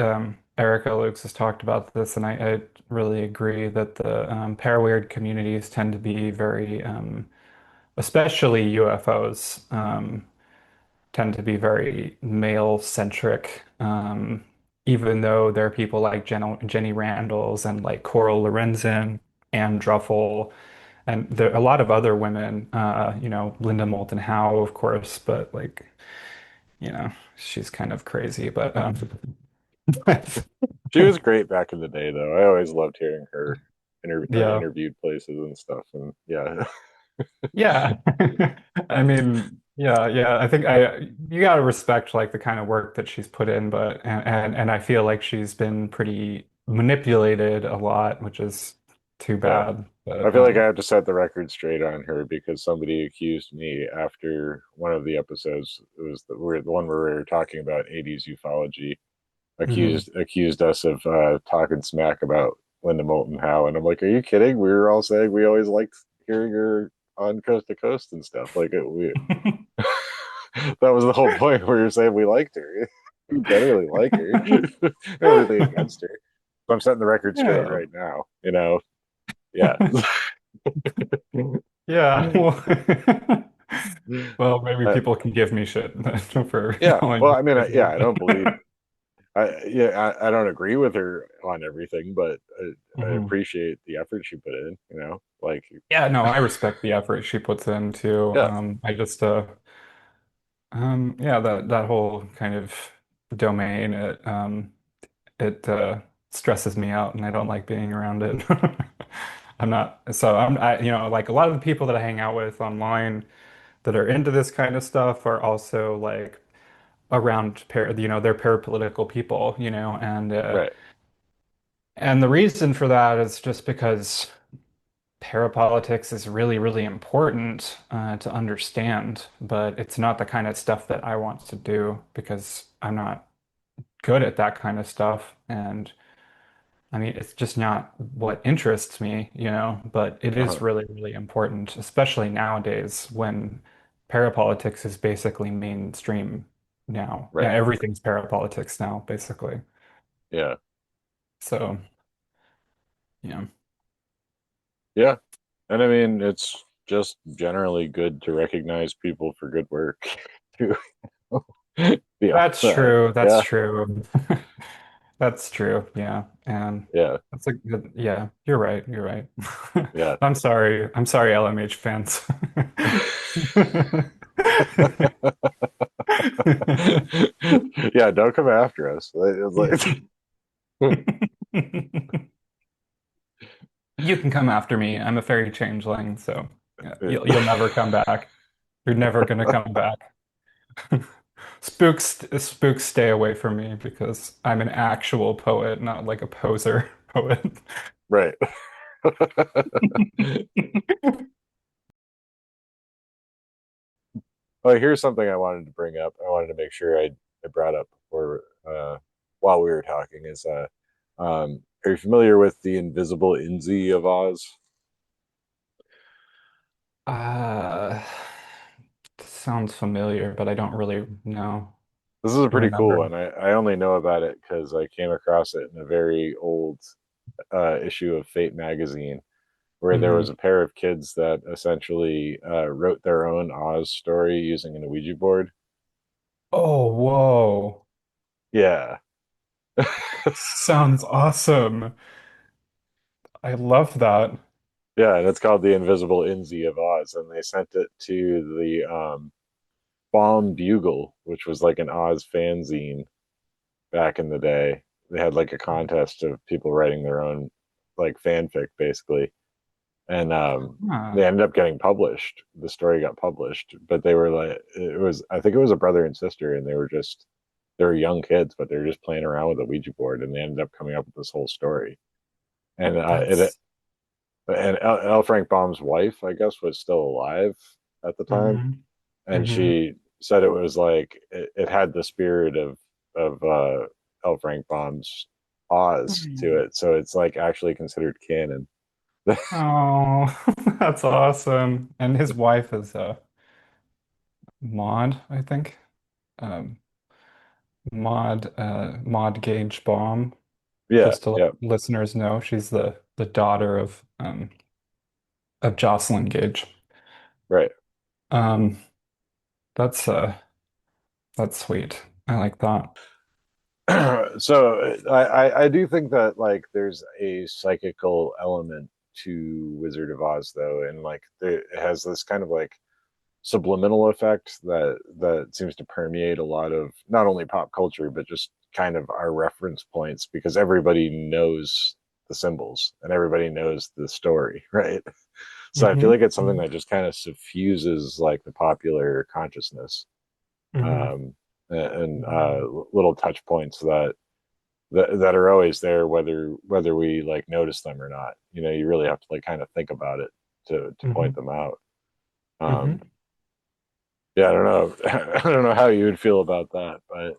Erica Lukes has talked about this, and I really agree that the paraweird communities tend to be very, especially UFOs. Tend to be very male centric, even though there are people like Jenny Randles and like Coral Lorenzen and Druffel, and there are a lot of other women, Linda Moulton Howe, of course, but like, she's kind of crazy, but she was great back in the day, though. I always loved hearing her yeah. interviewed places and stuff. And yeah, Yeah. I mean, yeah, yeah. I think you gotta respect like the kind of work that she's put in, but and I feel like she's been pretty manipulated a lot, which is too yeah. bad. I But feel like I have to set the record straight on her because somebody accused me after one of the episodes. It was the one where we were talking about 80s ufology. mhm. Accused us of talking smack about Linda Moulton Howe, and I'm like, are you kidding? We were all saying we always liked hearing her on Coast to Coast and stuff. Like we that was the whole point. We were saying we liked her. We generally like her. Everything against her. So I'm setting the record straight Yeah. right now. Yeah. Yeah. Well, well, maybe Uh, people can give me shit for yeah. calling Well, her I mean, crazy. yeah, I don't believe. I don't agree with her on everything, but I Hmm. appreciate the effort she put in, like, Yeah, no, I respect the effort she puts in too. yeah, I just yeah, that whole kind of domain, it stresses me out and I don't like being around it. Like a lot of the people that I hang out with online that are into this kind of stuff are also like around they're parapolitical people, right, and the reason for that is just because parapolitics is really, really important to understand, but it's not the kind of stuff that I want to do because I'm not good at that kind of stuff. And I mean, it's just not what interests me, but it is uh-huh, really, really important, especially nowadays when parapolitics is basically mainstream now. Yeah, right, everything's parapolitics now, basically. yeah, So, yeah. yeah. And I mean, it's just generally good to recognize people for good work too. Beyond That's that, true. That's yeah, true. That's true. Yeah. And yeah, that's a good, yeah, you're right. You're right. yeah. I'm sorry. I'm sorry, LMH fans. Yeah, don't come after us. It's like, You can come after me. I'm a fairy changeling, so yeah, you'll yeah, you'll never come back. You're never gonna come back. Spooks stay away from me because I'm an actual poet, not like a poser poet. right. Well, here's something I wanted to bring up. I wanted to make sure I brought up before, while we were talking is, are you familiar with the invisible Inzi of Oz? Uh, sounds familiar, but I don't really know, This is a pretty cool remember. one. I only know about it because I came across it in a very old issue of Fate magazine, where there Hmm. was a pair of kids that essentially wrote their own Oz story using an Ouija board. Oh, whoa. Yeah. Sounds awesome. I love that. Yeah, and it's called The Invisible Inzi of Oz, and they sent it to the Baum Bugle, which was like an Oz fanzine back in the day. They had like a contest of people writing their own like fanfic, basically, and Huh. they ended up getting published. The story got published, but they were like, it was, I think it was a brother and sister, and they were young kids, but they were just playing around with a Ouija board, and they ended up coming up with this whole story. And That's L. Frank Baum's wife, I guess, was still alive at the time, hmm and hmm she said it was like it had the spirit of L. Frank Baum's Oz to it, so it's like actually considered canon. Oh, that's awesome. And his wife is Maud, I think. Um, Maud Gage Baum. Yeah, Just to let yeah, listeners know, she's the daughter of Jocelyn Gage. right. Um, that's that's sweet. I like that. So I do think that like there's a psychical element to Wizard of Oz though, and like it has this kind of like subliminal effect that seems to permeate a lot of not only pop culture but just kind of our reference points because everybody knows the symbols and everybody knows the story, right? So I feel like Hmm it's something that just kind of suffuses like the popular consciousness, hmm um, and little touch points that are always there whether we like notice them or not. You really have to like kind of think about it to point hmm them out. hmm um yeah, I don't know. I don't know how you would feel about that, but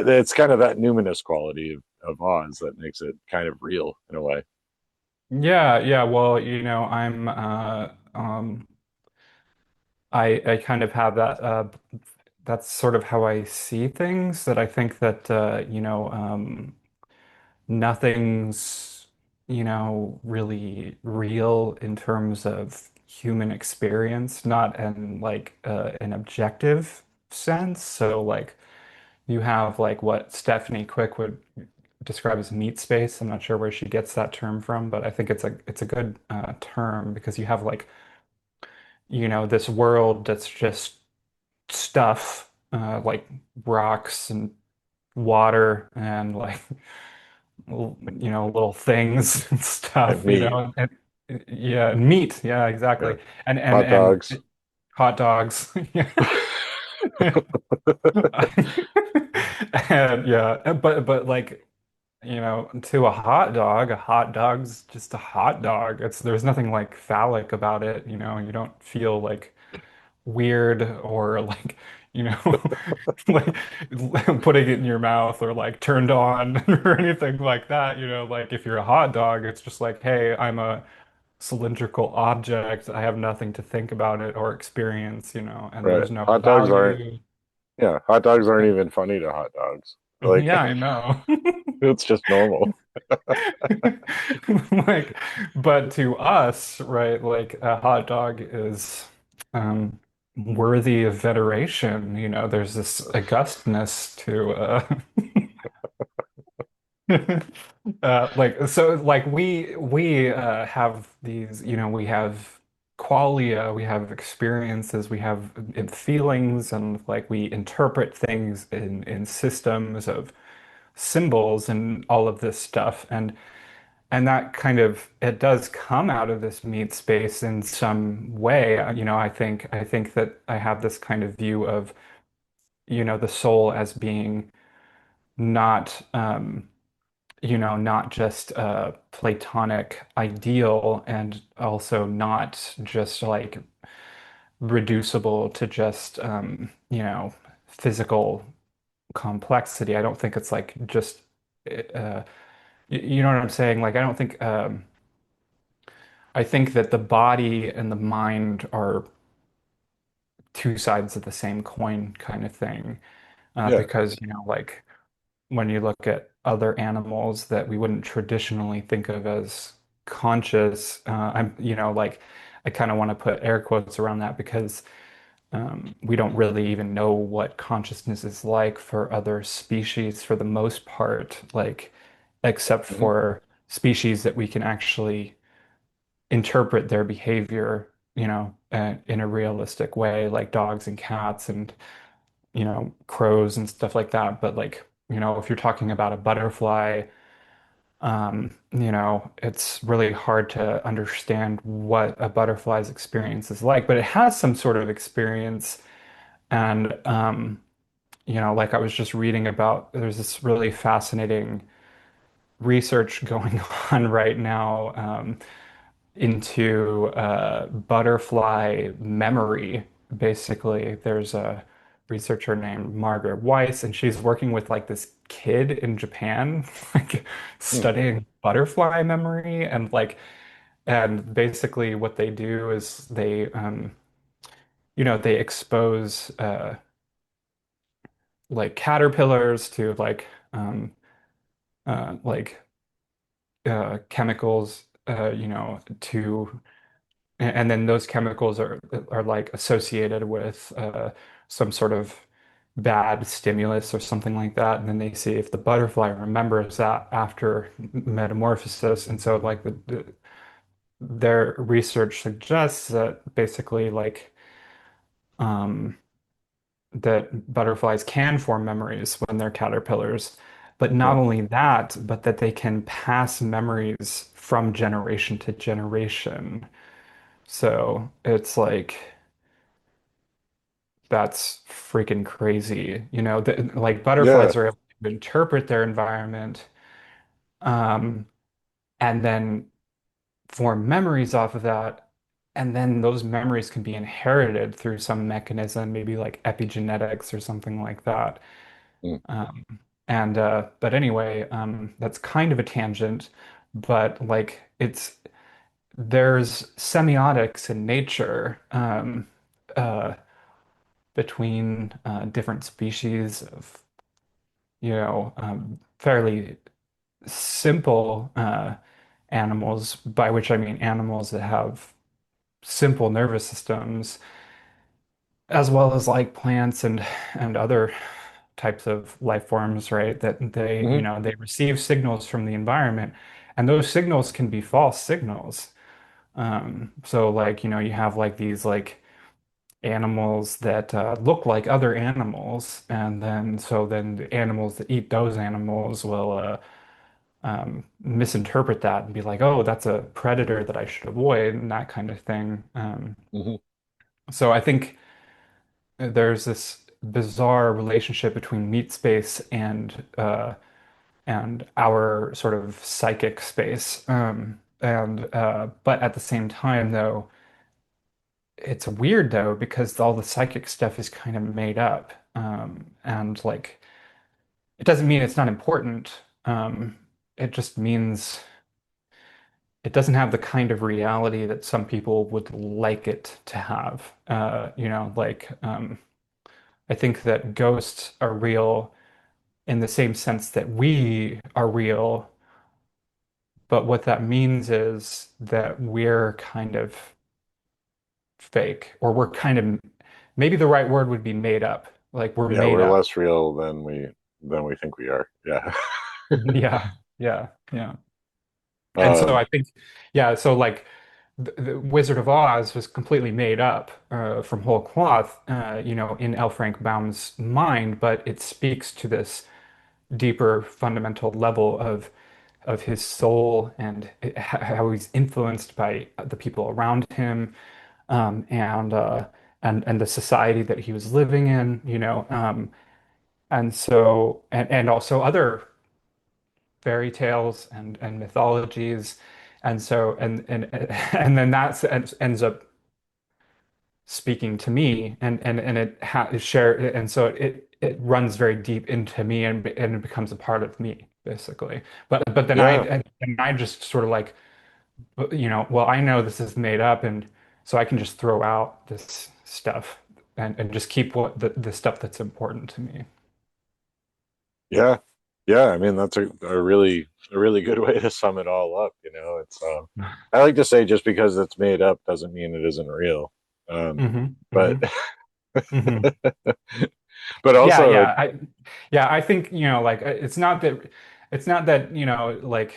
it's kind of that numinous quality of Oz that makes it kind of real in a way. Yeah, yeah. Well, I'm I kind of have that that's sort of how I see things, that I think that nothing's, really real in terms of human experience, not in like an objective sense. So like you have like what Stephanie Quick would describe as meat space. I'm not sure where she gets that term from, but I think it's a good term because you have like, this world that's just stuff, like rocks and water and like little things and And stuff, meat. yeah, and meat, yeah, Yeah. exactly, and Hot dogs. hot dogs, yeah. And yeah, but like, to a hot dog's just a hot dog. There's nothing like phallic about it, you don't feel like weird or like, like putting it in your mouth or like turned on or anything like that, like if you're a hot dog, it's just like, hey, I'm a cylindrical object. I have nothing to think about it or experience, and Right. there's no Hot dogs aren't, value. yeah, hot dogs aren't even funny to hot dogs. Like, Yeah, I know. it's just normal. Like, but to us, right, like a hot dog is worthy of veneration. There's this augustness to like so like we have these, we have qualia, we have experiences, we have feelings, and like we interpret things in systems of symbols and all of this stuff. And that kind of it does come out of this meat space in some way. I think that I have this kind of view of, the soul as being not not just a Platonic ideal, and also not just like reducible to just physical complexity. I don't think it's like just you know what I'm saying? Like I don't think I think that the body and the mind are two sides of the same coin kind of thing. Yeah. Because, like when you look at other animals that we wouldn't traditionally think of as conscious, like I kind of want to put air quotes around that because we don't really even know what consciousness is like for other species for the most part, like except Mhm. for species that we can actually interpret their behavior, in a realistic way, like dogs and cats and, crows and stuff like that. But like, if you're talking about a butterfly, it's really hard to understand what a butterfly's experience is like, but it has some sort of experience. And, like I was just reading about, there's this really fascinating research going on right now. Into butterfly memory. Basically, there's a researcher named Margaret Weiss, and she's working with like this kid in Japan, like Hmm. studying butterfly memory, and basically what they do is they expose like caterpillars to like chemicals, to and then those chemicals are like associated with some sort of bad stimulus or something like that. And then they see if the butterfly remembers that after metamorphosis. And so like their research suggests that basically like um, that butterflies can form memories when they're caterpillars. But not Huh. only that, but that they can pass memories from generation to generation. So it's like that's freaking crazy. Like Yeah. butterflies are able to interpret their environment, um, and then form memories off of that. And then those memories can be inherited through some mechanism, maybe like epigenetics or something like that. Hmm. Um, but anyway, that's kind of a tangent, but like there's semiotics in nature. Uh, between different species of, fairly simple animals, by which I mean animals that have simple nervous systems, as well as like plants and other types of life forms, right? That they, Hmm. they receive signals from the environment, and those signals can be false signals. So like, you have like these like animals that look like other animals, and then the animals that eat those animals will misinterpret that and be like, oh, that's a predator that I should avoid, and that kind of thing. Hmm. So I think there's this bizarre relationship between meat space and our sort of psychic space. And but at the same time, though, it's weird though because all the psychic stuff is kind of made up. And like it doesn't mean it's not important. It just means it doesn't have the kind of reality that some people would like it to have. I think that ghosts are real in the same sense that we are real, but what that means is that we're kind of fake, or we're kind of, maybe the right word would be made up. Like we're Yeah, made we're up. less real than we think we are. Yeah. Yeah, yeah, yeah. And so Um, I think, yeah, so like the Wizard of Oz was completely made up from whole cloth, in L. Frank Baum's mind, but it speaks to this deeper fundamental level of his soul and how he's influenced by the people around him, and the society that he was living in, and also other fairy tales and mythologies, and then that ends up speaking to me, and it ha share and so it runs very deep into me, and it becomes a part of me basically. But then yeah, I just sort of like, well, I know this is made up, and so I can just throw out this stuff and just keep the stuff that's important to me. yeah, yeah. I mean, that's a really good way to sum it all up. It's I like to say just because it's made up doesn't mean it isn't real. Hmm. But Hmm. Hmm. but Yeah, also like, I think, like it's not that, like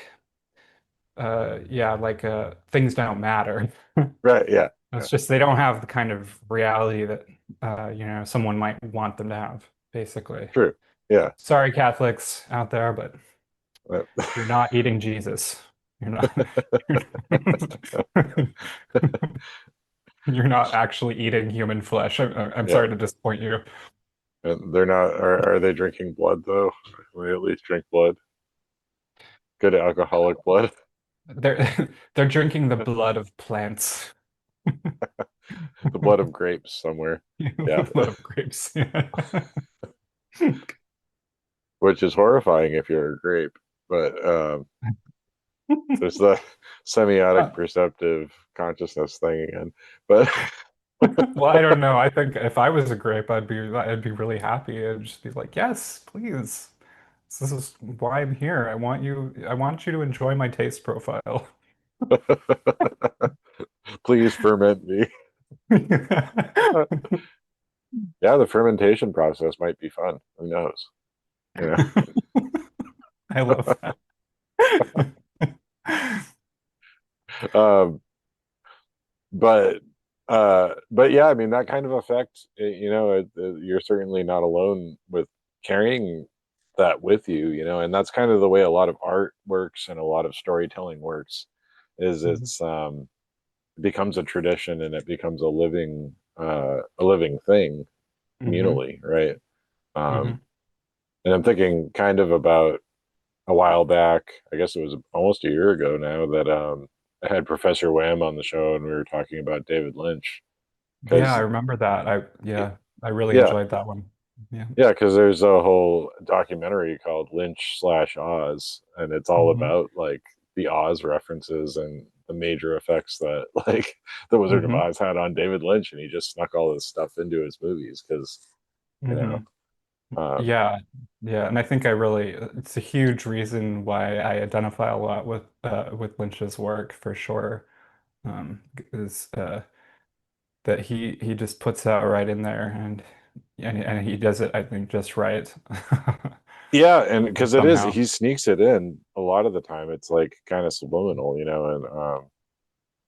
things don't matter. right, yeah, yeah, It's just they don't have the kind of reality that someone might want them to have, basically. true, yeah. Sorry, Catholics out there, but Uh, you're not eating Jesus. You're not you're you're not actually eating human flesh. I'm yeah, sorry to disappoint you. and they're not. Are they drinking blood though? They at least drink blood, good alcoholic blood. They're they're drinking the blood of plants. The blood of grapes somewhere. The Yeah, blood of grapes. Yeah. which is horrifying if you're a grape. But there's the semiotic perceptive consciousness thing again. But Well, I don't know. I think if I was a grape, I'd be really happy. I'd just be like, yes, please. This is why I'm here. I want you to enjoy my taste profile. please ferment me. Yeah, the fermentation process might be fun. Who knows? You know. I love that. Um, but yeah, I mean that kind of effect. You're certainly not alone with carrying that with you. And that's kind of the way a lot of art works and a lot of storytelling works. Is it becomes a tradition and it becomes a living thing Hmm. communally, right? Um, Hmm. and I'm thinking kind of about a while back. I guess it was almost a year ago now that I had Professor Wham on the show and we were talking about David Lynch Yeah, I because remember that. I really yeah, enjoyed that one. Yeah. yeah, because there's a whole documentary called Lynch/Oz, and it's all Hmm. about like the Oz references and the major effects that like the Wizard of Hmm. Oz had on David Lynch, and he just snuck all this stuff into his movies because you know, Hmm. um, Yeah, yeah, and I think it's a huge reason why I identify a lot with Lynch's work for sure. Is that he just puts that right in there, and and he does it, I think, just right. Yeah, and because it is, Somehow. he sneaks it in a lot of the time. It's like kind of subliminal, and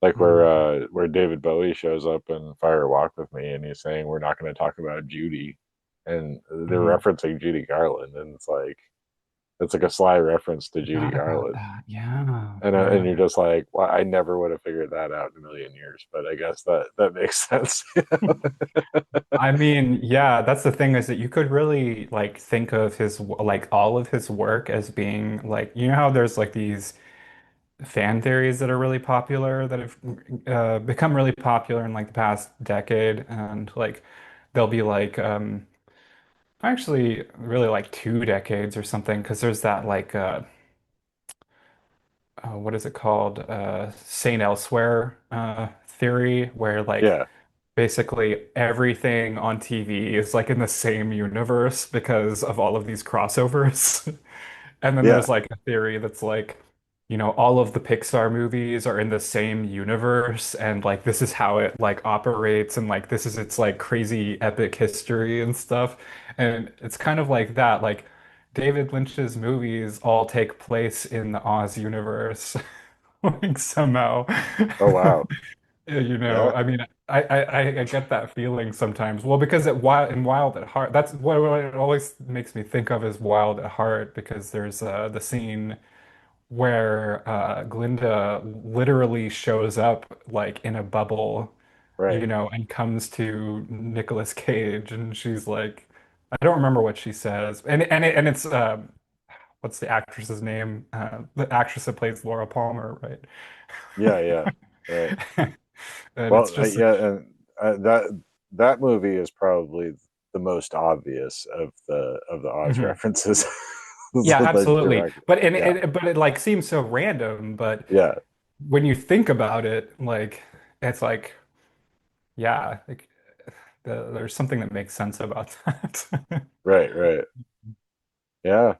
like Mm, where David Bowie shows up in Fire Walk with Me, and he's saying we're not going to talk about Judy, and they're mhm. referencing Judy Garland, and it's like a sly reference to Judy Forgot about Garland, that. Yeah, and yeah. you're just like, well, I never would have figured that out in a million years, but I guess that makes sense. I mean, yeah, that's the thing is that you could really like think of like all of his work as being like, you know how there's like these fan theories that are really popular that have become really popular in like the past decade, and like they'll be like actually really like 2 decades or something, because there's that like what is it called? Saint Elsewhere theory, where like Yeah, basically everything on TV is like in the same universe because of all of these crossovers. And then yeah, there's like a theory that's like, all of the Pixar movies are in the same universe, and like this is how it like operates, and like this is its like crazy epic history and stuff. And it's kind of like that. Like David Lynch's movies all take place in the Oz universe, like somehow. oh wow, Yeah, yeah, I mean, I get that feeling sometimes. Well, because in Wild at Heart, that's what it always makes me think of as Wild at Heart, because there's the scene where Glinda literally shows up like in a bubble, right, and comes to Nicolas Cage, and she's like, I don't remember what she says, and it's what's the actress's name? The actress that plays Laura Palmer, right? yeah, yeah, right. And it's Well, just yeah, and that movie is probably the most obvious of the Oz Mhm. references Yeah, that absolutely. direct. Yeah, But it like seems so random, but yeah, when you think about it, like it's like yeah, like there's something that makes sense about that. right, right. Yeah.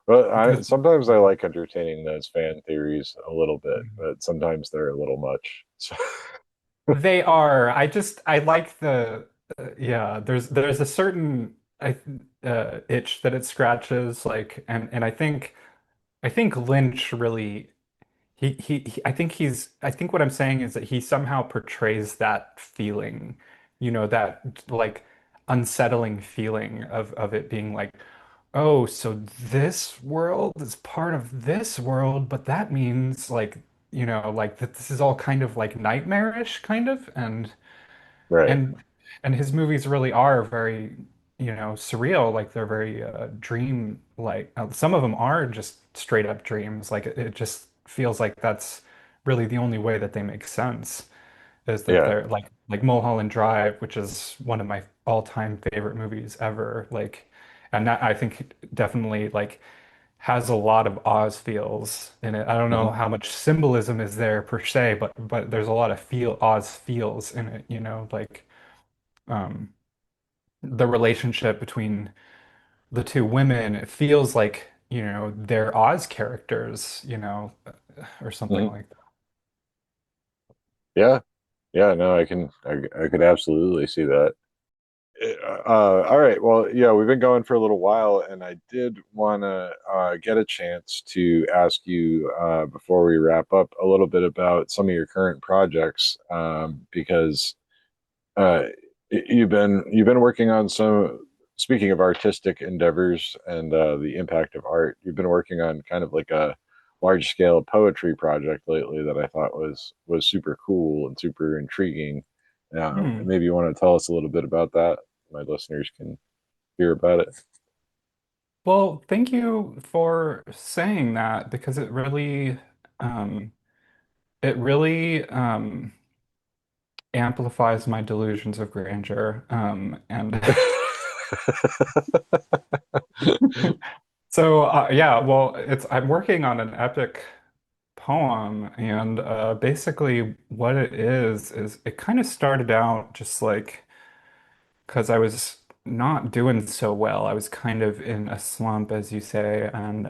Well, I Because sometimes I like entertaining those fan theories a little bit, but sometimes they're a little much. So, they are. I like yeah, there's a certain itch that it scratches, like, and I think Lynch really I think what I'm saying is that he somehow portrays that feeling, that like unsettling feeling of it being like, oh, so this world is part of this world, but that means like, like that this is all kind of like nightmarish kind of, right. and and his movies really are very, surreal. Like they're very dream like. Some of them are just straight up dreams. Like it just feels like that's really the only way that they make sense is that Yeah. they're like Mulholland Drive, which is one of my all-time favorite movies ever. Like, and that I think definitely like has a lot of Oz feels in it. I don't know Hmm. how much symbolism is there per se, but there's a lot of Oz feels in it, like um, the relationship between the two women, it feels like, they're Oz characters, or something Hmm. like that. Yeah. Yeah. No, I could absolutely see that. All right. Well, yeah, we've been going for a little while, and I did want to get a chance to ask you before we wrap up a little bit about some of your current projects, because uh, you've been working on some. Speaking of artistic endeavors and the impact of art, you've been working on kind of like a large scale poetry project lately that I thought was super cool and super intriguing. Hmm. Maybe you want to tell us a little bit about that. My listeners can hear about it. Well, thank you for saying that, because um, it really amplifies my delusions of grandeur. And so, yeah, well, I'm working on an epic poem, and basically what it is it kind of started out just like because I was not doing so well. I was kind of in a slump, as you say, and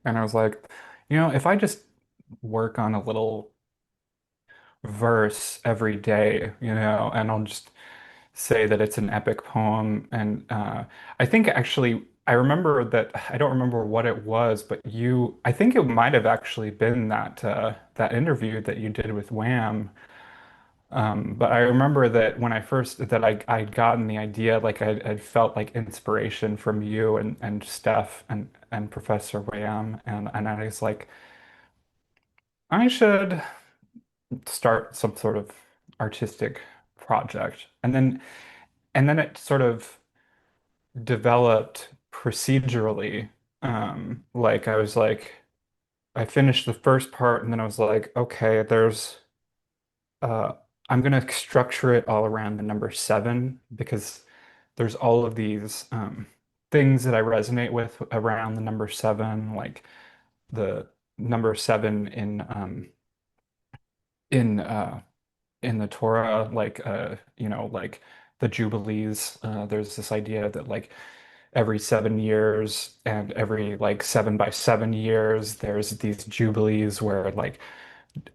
I was like, if I just work on a little verse every day, and I'll just say that it's an epic poem. And I think actually, I remember that I don't remember what it was, but I think it might have actually been that interview that you did with Wham. But I remember that when I first that I'd gotten the idea, like I'd felt like inspiration from you and Steph and Professor Wham, and I was like, I should start some sort of artistic project. And then it sort of developed procedurally. Like I was like, I finished the first part, and then I was like, okay, uh, I'm gonna structure it all around the number seven because there's all of these things that I resonate with around the number seven, like the number seven in in the Torah, like like the Jubilees. There's this idea that like every 7 years and every like 7 by 7 years, there's these Jubilees where like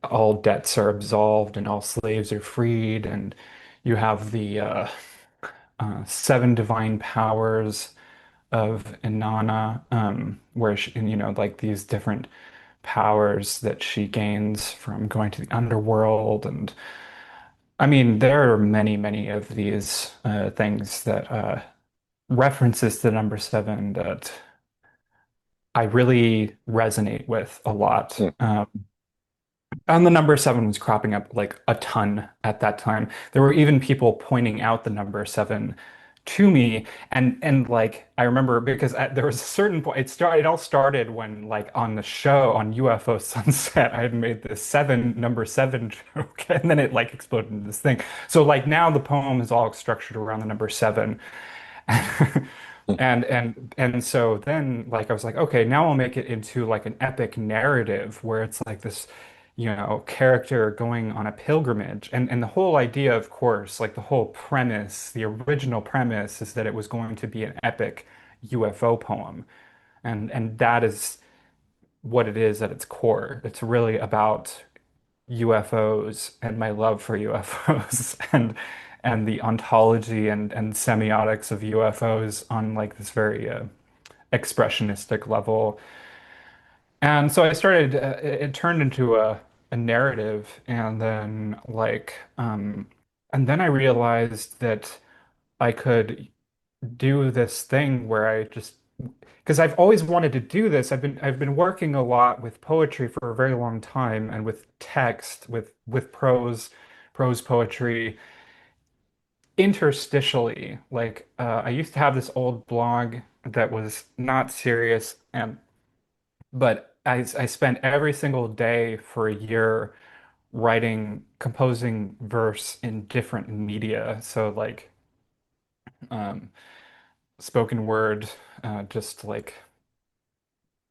all debts are absolved and all slaves are freed, and you have the seven divine powers of Inanna, where she, and, like these different powers that she gains from going to the underworld. And I mean, there are many, many of these things that references to number seven that I really resonate with a lot. Hmm. And the number seven was cropping up like a ton at that time. There were even people pointing out the number seven to me, and like I remember because there was a certain point. It all started when like on the show on UFO Sunset, I had made this number seven joke, and then it like exploded into this thing. So like now the poem is all structured around the number seven. And so then like I was like, okay, now I'll make it into like an epic narrative where it's like this, character going on a pilgrimage. And the whole idea, of course, like the whole premise, the original premise is that it was going to be an epic UFO poem. And that is what it is at its core. It's really about UFOs and my love for UFOs and the ontology and semiotics of UFOs on like this very expressionistic level. And so I started, it turned into a narrative, and then I realized that I could do this thing where I just, because I've always wanted to do this. I've been working a lot with poetry for a very long time and with text, with prose poetry, interstitially. Like I used to have this old blog that was not serious, and but I spent every single day for a year composing verse in different media. So like um, spoken word, just like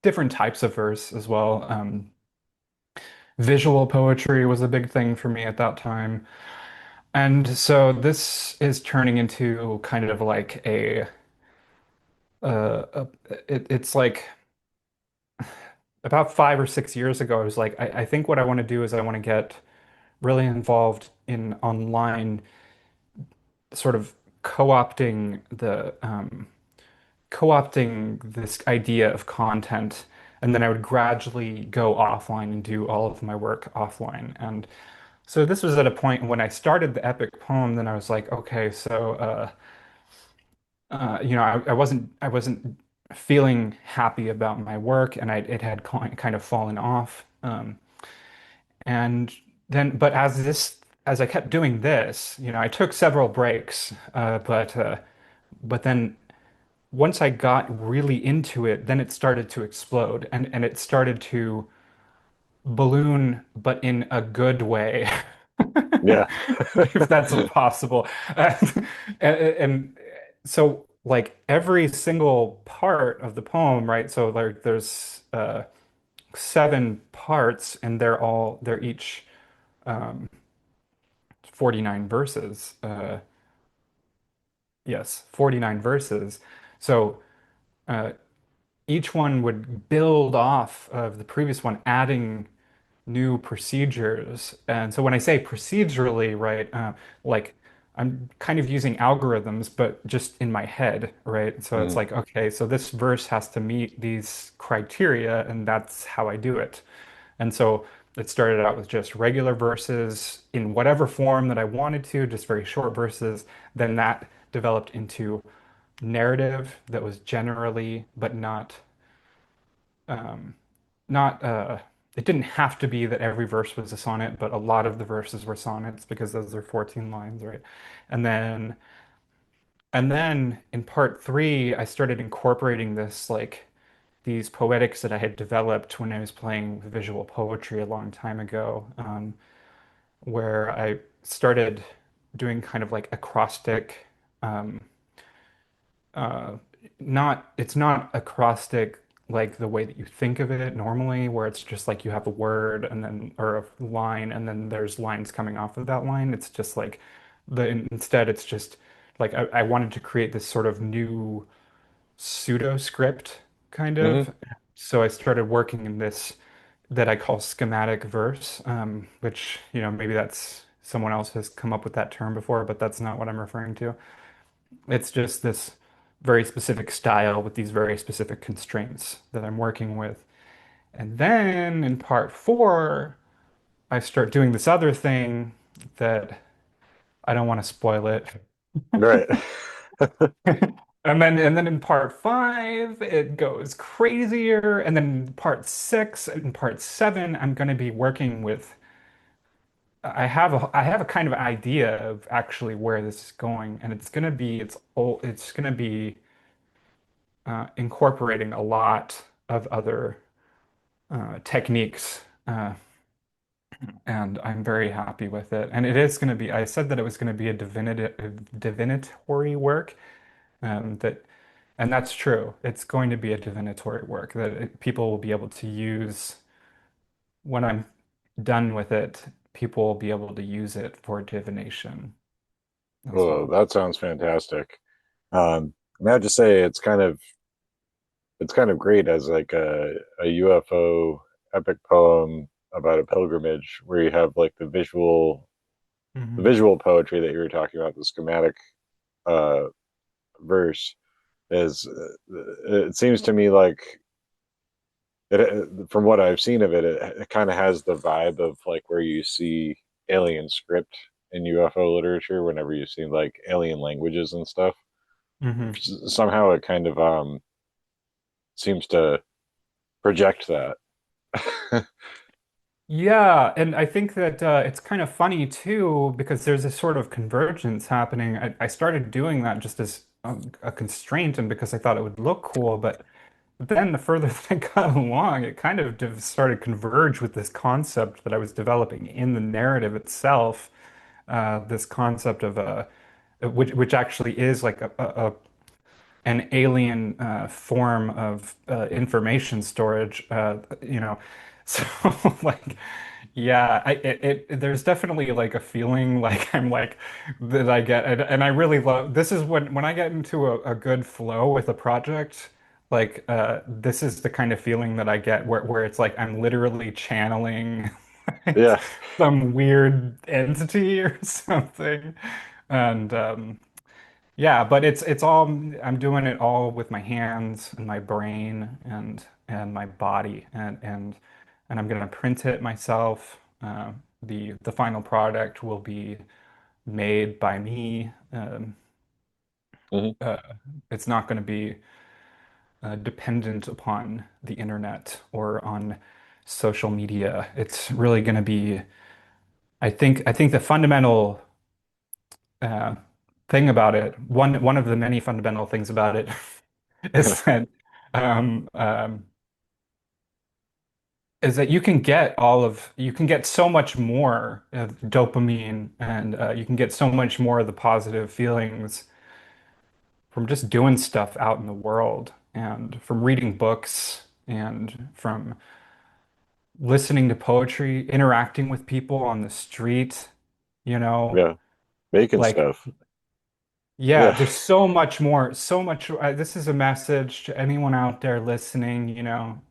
different types of verse as well. Visual poetry was a big thing for me at that time. And so this is turning into kind of like it's like about 5 or 6 years ago, I was like, I think what I want to do is I want to get really involved in online sort of co-opting co-opting this idea of content, and then I would gradually go offline and do all of my work offline. And so this was at a point when I started the epic poem, then I was like, okay, so I wasn't feeling happy about my work, and it had kind of fallen off. And then, but as I kept doing this, I took several breaks, but then once I got really into it, then it started to explode, and it started to balloon, but in a good way, Yeah. if that's possible. And so, like every single part of the poem, right? So, like, there's seven parts, and they're each 49 verses. Yes, 49 verses. So. Uh, each one would build off of the previous one, adding new procedures. And so when I say procedurally, right, like I'm kind of using algorithms, but just in my head, right? So it's Hmm. like, okay, so this verse has to meet these criteria, and that's how I do it. And so it started out with just regular verses in whatever form that I wanted to, just very short verses. Then that developed into narrative that was generally, but um, not it didn't have to be that every verse was a sonnet, but a lot of the verses were sonnets because those are 14 lines, right? And then and then in part three, I started incorporating this like these poetics that I had developed when I was playing visual poetry a long time ago, where I started doing kind of like acrostic, um, uh, not it's not acrostic like the way that you think of it normally, where it's just like you have a word and then or a line and then there's lines coming off of that line. It's just like instead it's just like I wanted to create this sort of new pseudo script kind Hmm. of. So I started working in this that I call schematic verse, which, maybe that's someone else has come up with that term before, but that's not what I'm referring to. It's just this very specific style with these very specific constraints that I'm working with. And then in part four, I start doing this other thing that I don't want to spoil it. Right. And then in part five, it goes crazier. And then part six and part seven, I'm going to be working with. I have a kind of idea of actually where this is going, and it's going to be incorporating a lot of other techniques, and I'm very happy with it. And it is going to be. I said that it was going to be a divinatory work, that, and that's true. It's going to be a divinatory work that people will be able to use when I'm done with it. People will be able to use it for divination as Well, well. that sounds fantastic. I mean, I have to say it's kind of great as like a UFO epic poem about a pilgrimage where you have like the Hmm. visual poetry that you were talking about, the schematic uh verse is it seems to me like from what I've seen of it, it kind of has the vibe of like where you see alien script in UFO literature whenever you see like alien languages and stuff. Hmm. Somehow it kind of seems to project that. Yeah, and I think that it's kind of funny too because there's a sort of convergence happening. I started doing that just as a constraint and because I thought it would look cool, but then the further that I got along, it kind of started converge with this concept that I was developing in the narrative itself. This concept of which actually is like an alien form of information storage, So like, yeah, there's definitely like a feeling like I'm like that I get, and I really love this is when I get into a good flow with a project, like this is the kind of feeling that I get where it's like I'm literally channeling like Yeah. some weird entity or something. And yeah, but it's all I'm doing it all with my hands and my brain and my body and I'm gonna print it myself. The final product will be made by me. Hmm. Uh, it's not going to be dependent upon the internet or on social media. It's really going to be, I think the fundamental uh, thing about it, one of the many fundamental things about it is that um, um, is that you can get so much more of dopamine and you can get so much more of the positive feelings from just doing stuff out in the world and from reading books and from listening to poetry, interacting with people on the street, you know, Yeah. Making like stuff. yeah, Yeah. there's so much more, so much. This is a message to anyone out there listening,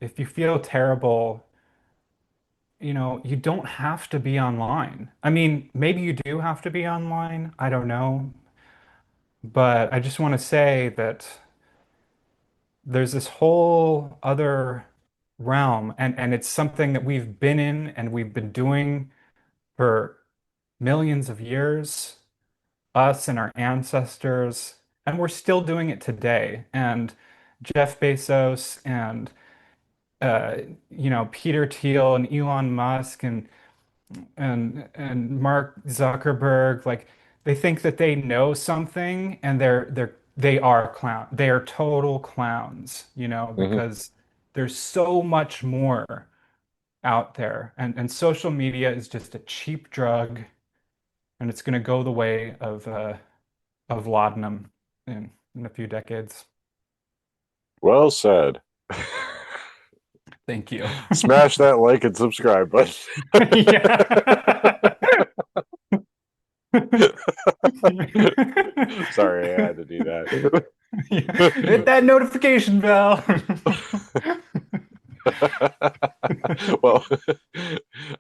if you feel terrible, you don't have to be online. I mean, maybe you do have to be online. I don't know. But I just want to say that there's this whole other realm, and it's something that we've been in and we've been doing for millions of years, us and our ancestors, and we're still doing it today. And Jeff Bezos and uh, Peter Thiel and Elon Musk and Mark Zuckerberg, like they think that they know something, and they are they are total clowns, Hmm. because there's so much more out there, and social media is just a cheap drug, and it's going to go the way of laudanum in a few decades. Well said. Thank you. Smash that like and subscribe button. Yeah. Sorry, I had to do that. Yeah. Hit that notification bell. Well,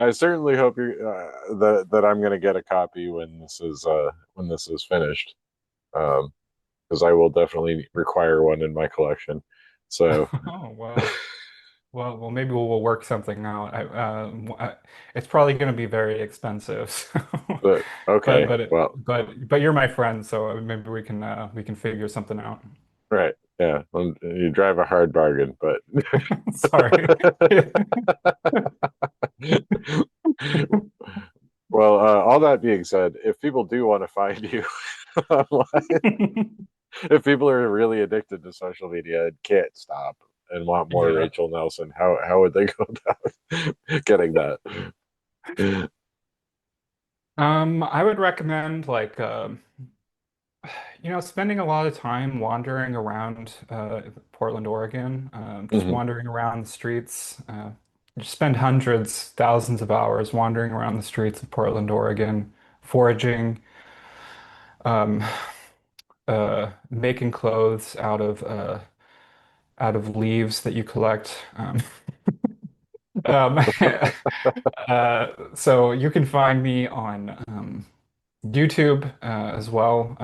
I certainly hope that I'm going to get a copy when this is finished, because I will definitely require one in my collection. So, Oh, well. Well, maybe we'll work something out. It's probably going to be very expensive. So. but But okay, but well, but you're my friend, so maybe we can figure something out. right, yeah, you drive a hard bargain, but Sorry. well, all that being said, if people do want to find you online, if people are really addicted to social media and can't stop and want more Yeah. Rachel Nelson, how would they go about getting that? I would recommend like spending a lot of time wandering around Portland, Oregon, just Hmm. wandering around the streets. Just spend hundreds, thousands of hours wandering around the streets of Portland, Oregon, foraging, um, making clothes out of leaves that you collect. Um, so you can find me on YouTube as well.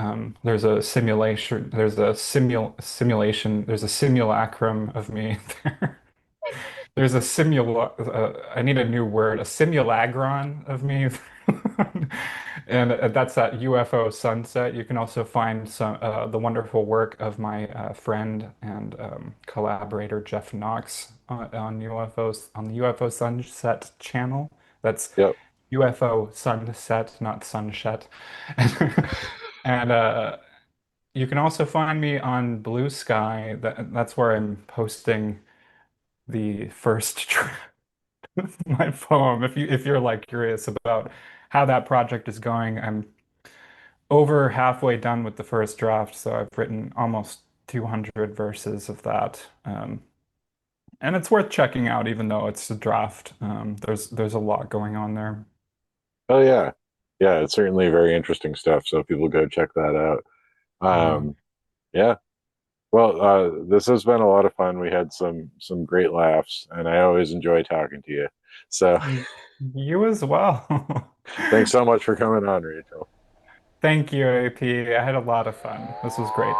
There's a simulation, there's a simulacrum of me there. There's a I need a new word, a simulagron of me. And that's at UFO Sunset. You can also find the wonderful work of my friend and collaborator Jeff Knox on UFOs on the UFO Sunset channel. That's Yep. UFO Sunset, not Sunset. And you can also find me on Blue Sky. That's where I'm posting the first my poem. If you're like curious about how that project is going, I'm over halfway done with the first draft, so I've written almost 200 verses of that. And it's worth checking out, even though it's a draft. There's a lot going on there. Oh yeah, yeah. It's certainly very interesting stuff. So people go check that out. Yeah. Yeah. Well, this has been a lot of fun. We had some great laughs, and I always enjoy talking to you. So You as well. thanks so much for coming on, Rachel. Thank you, AP. I had a lot of fun. This was great.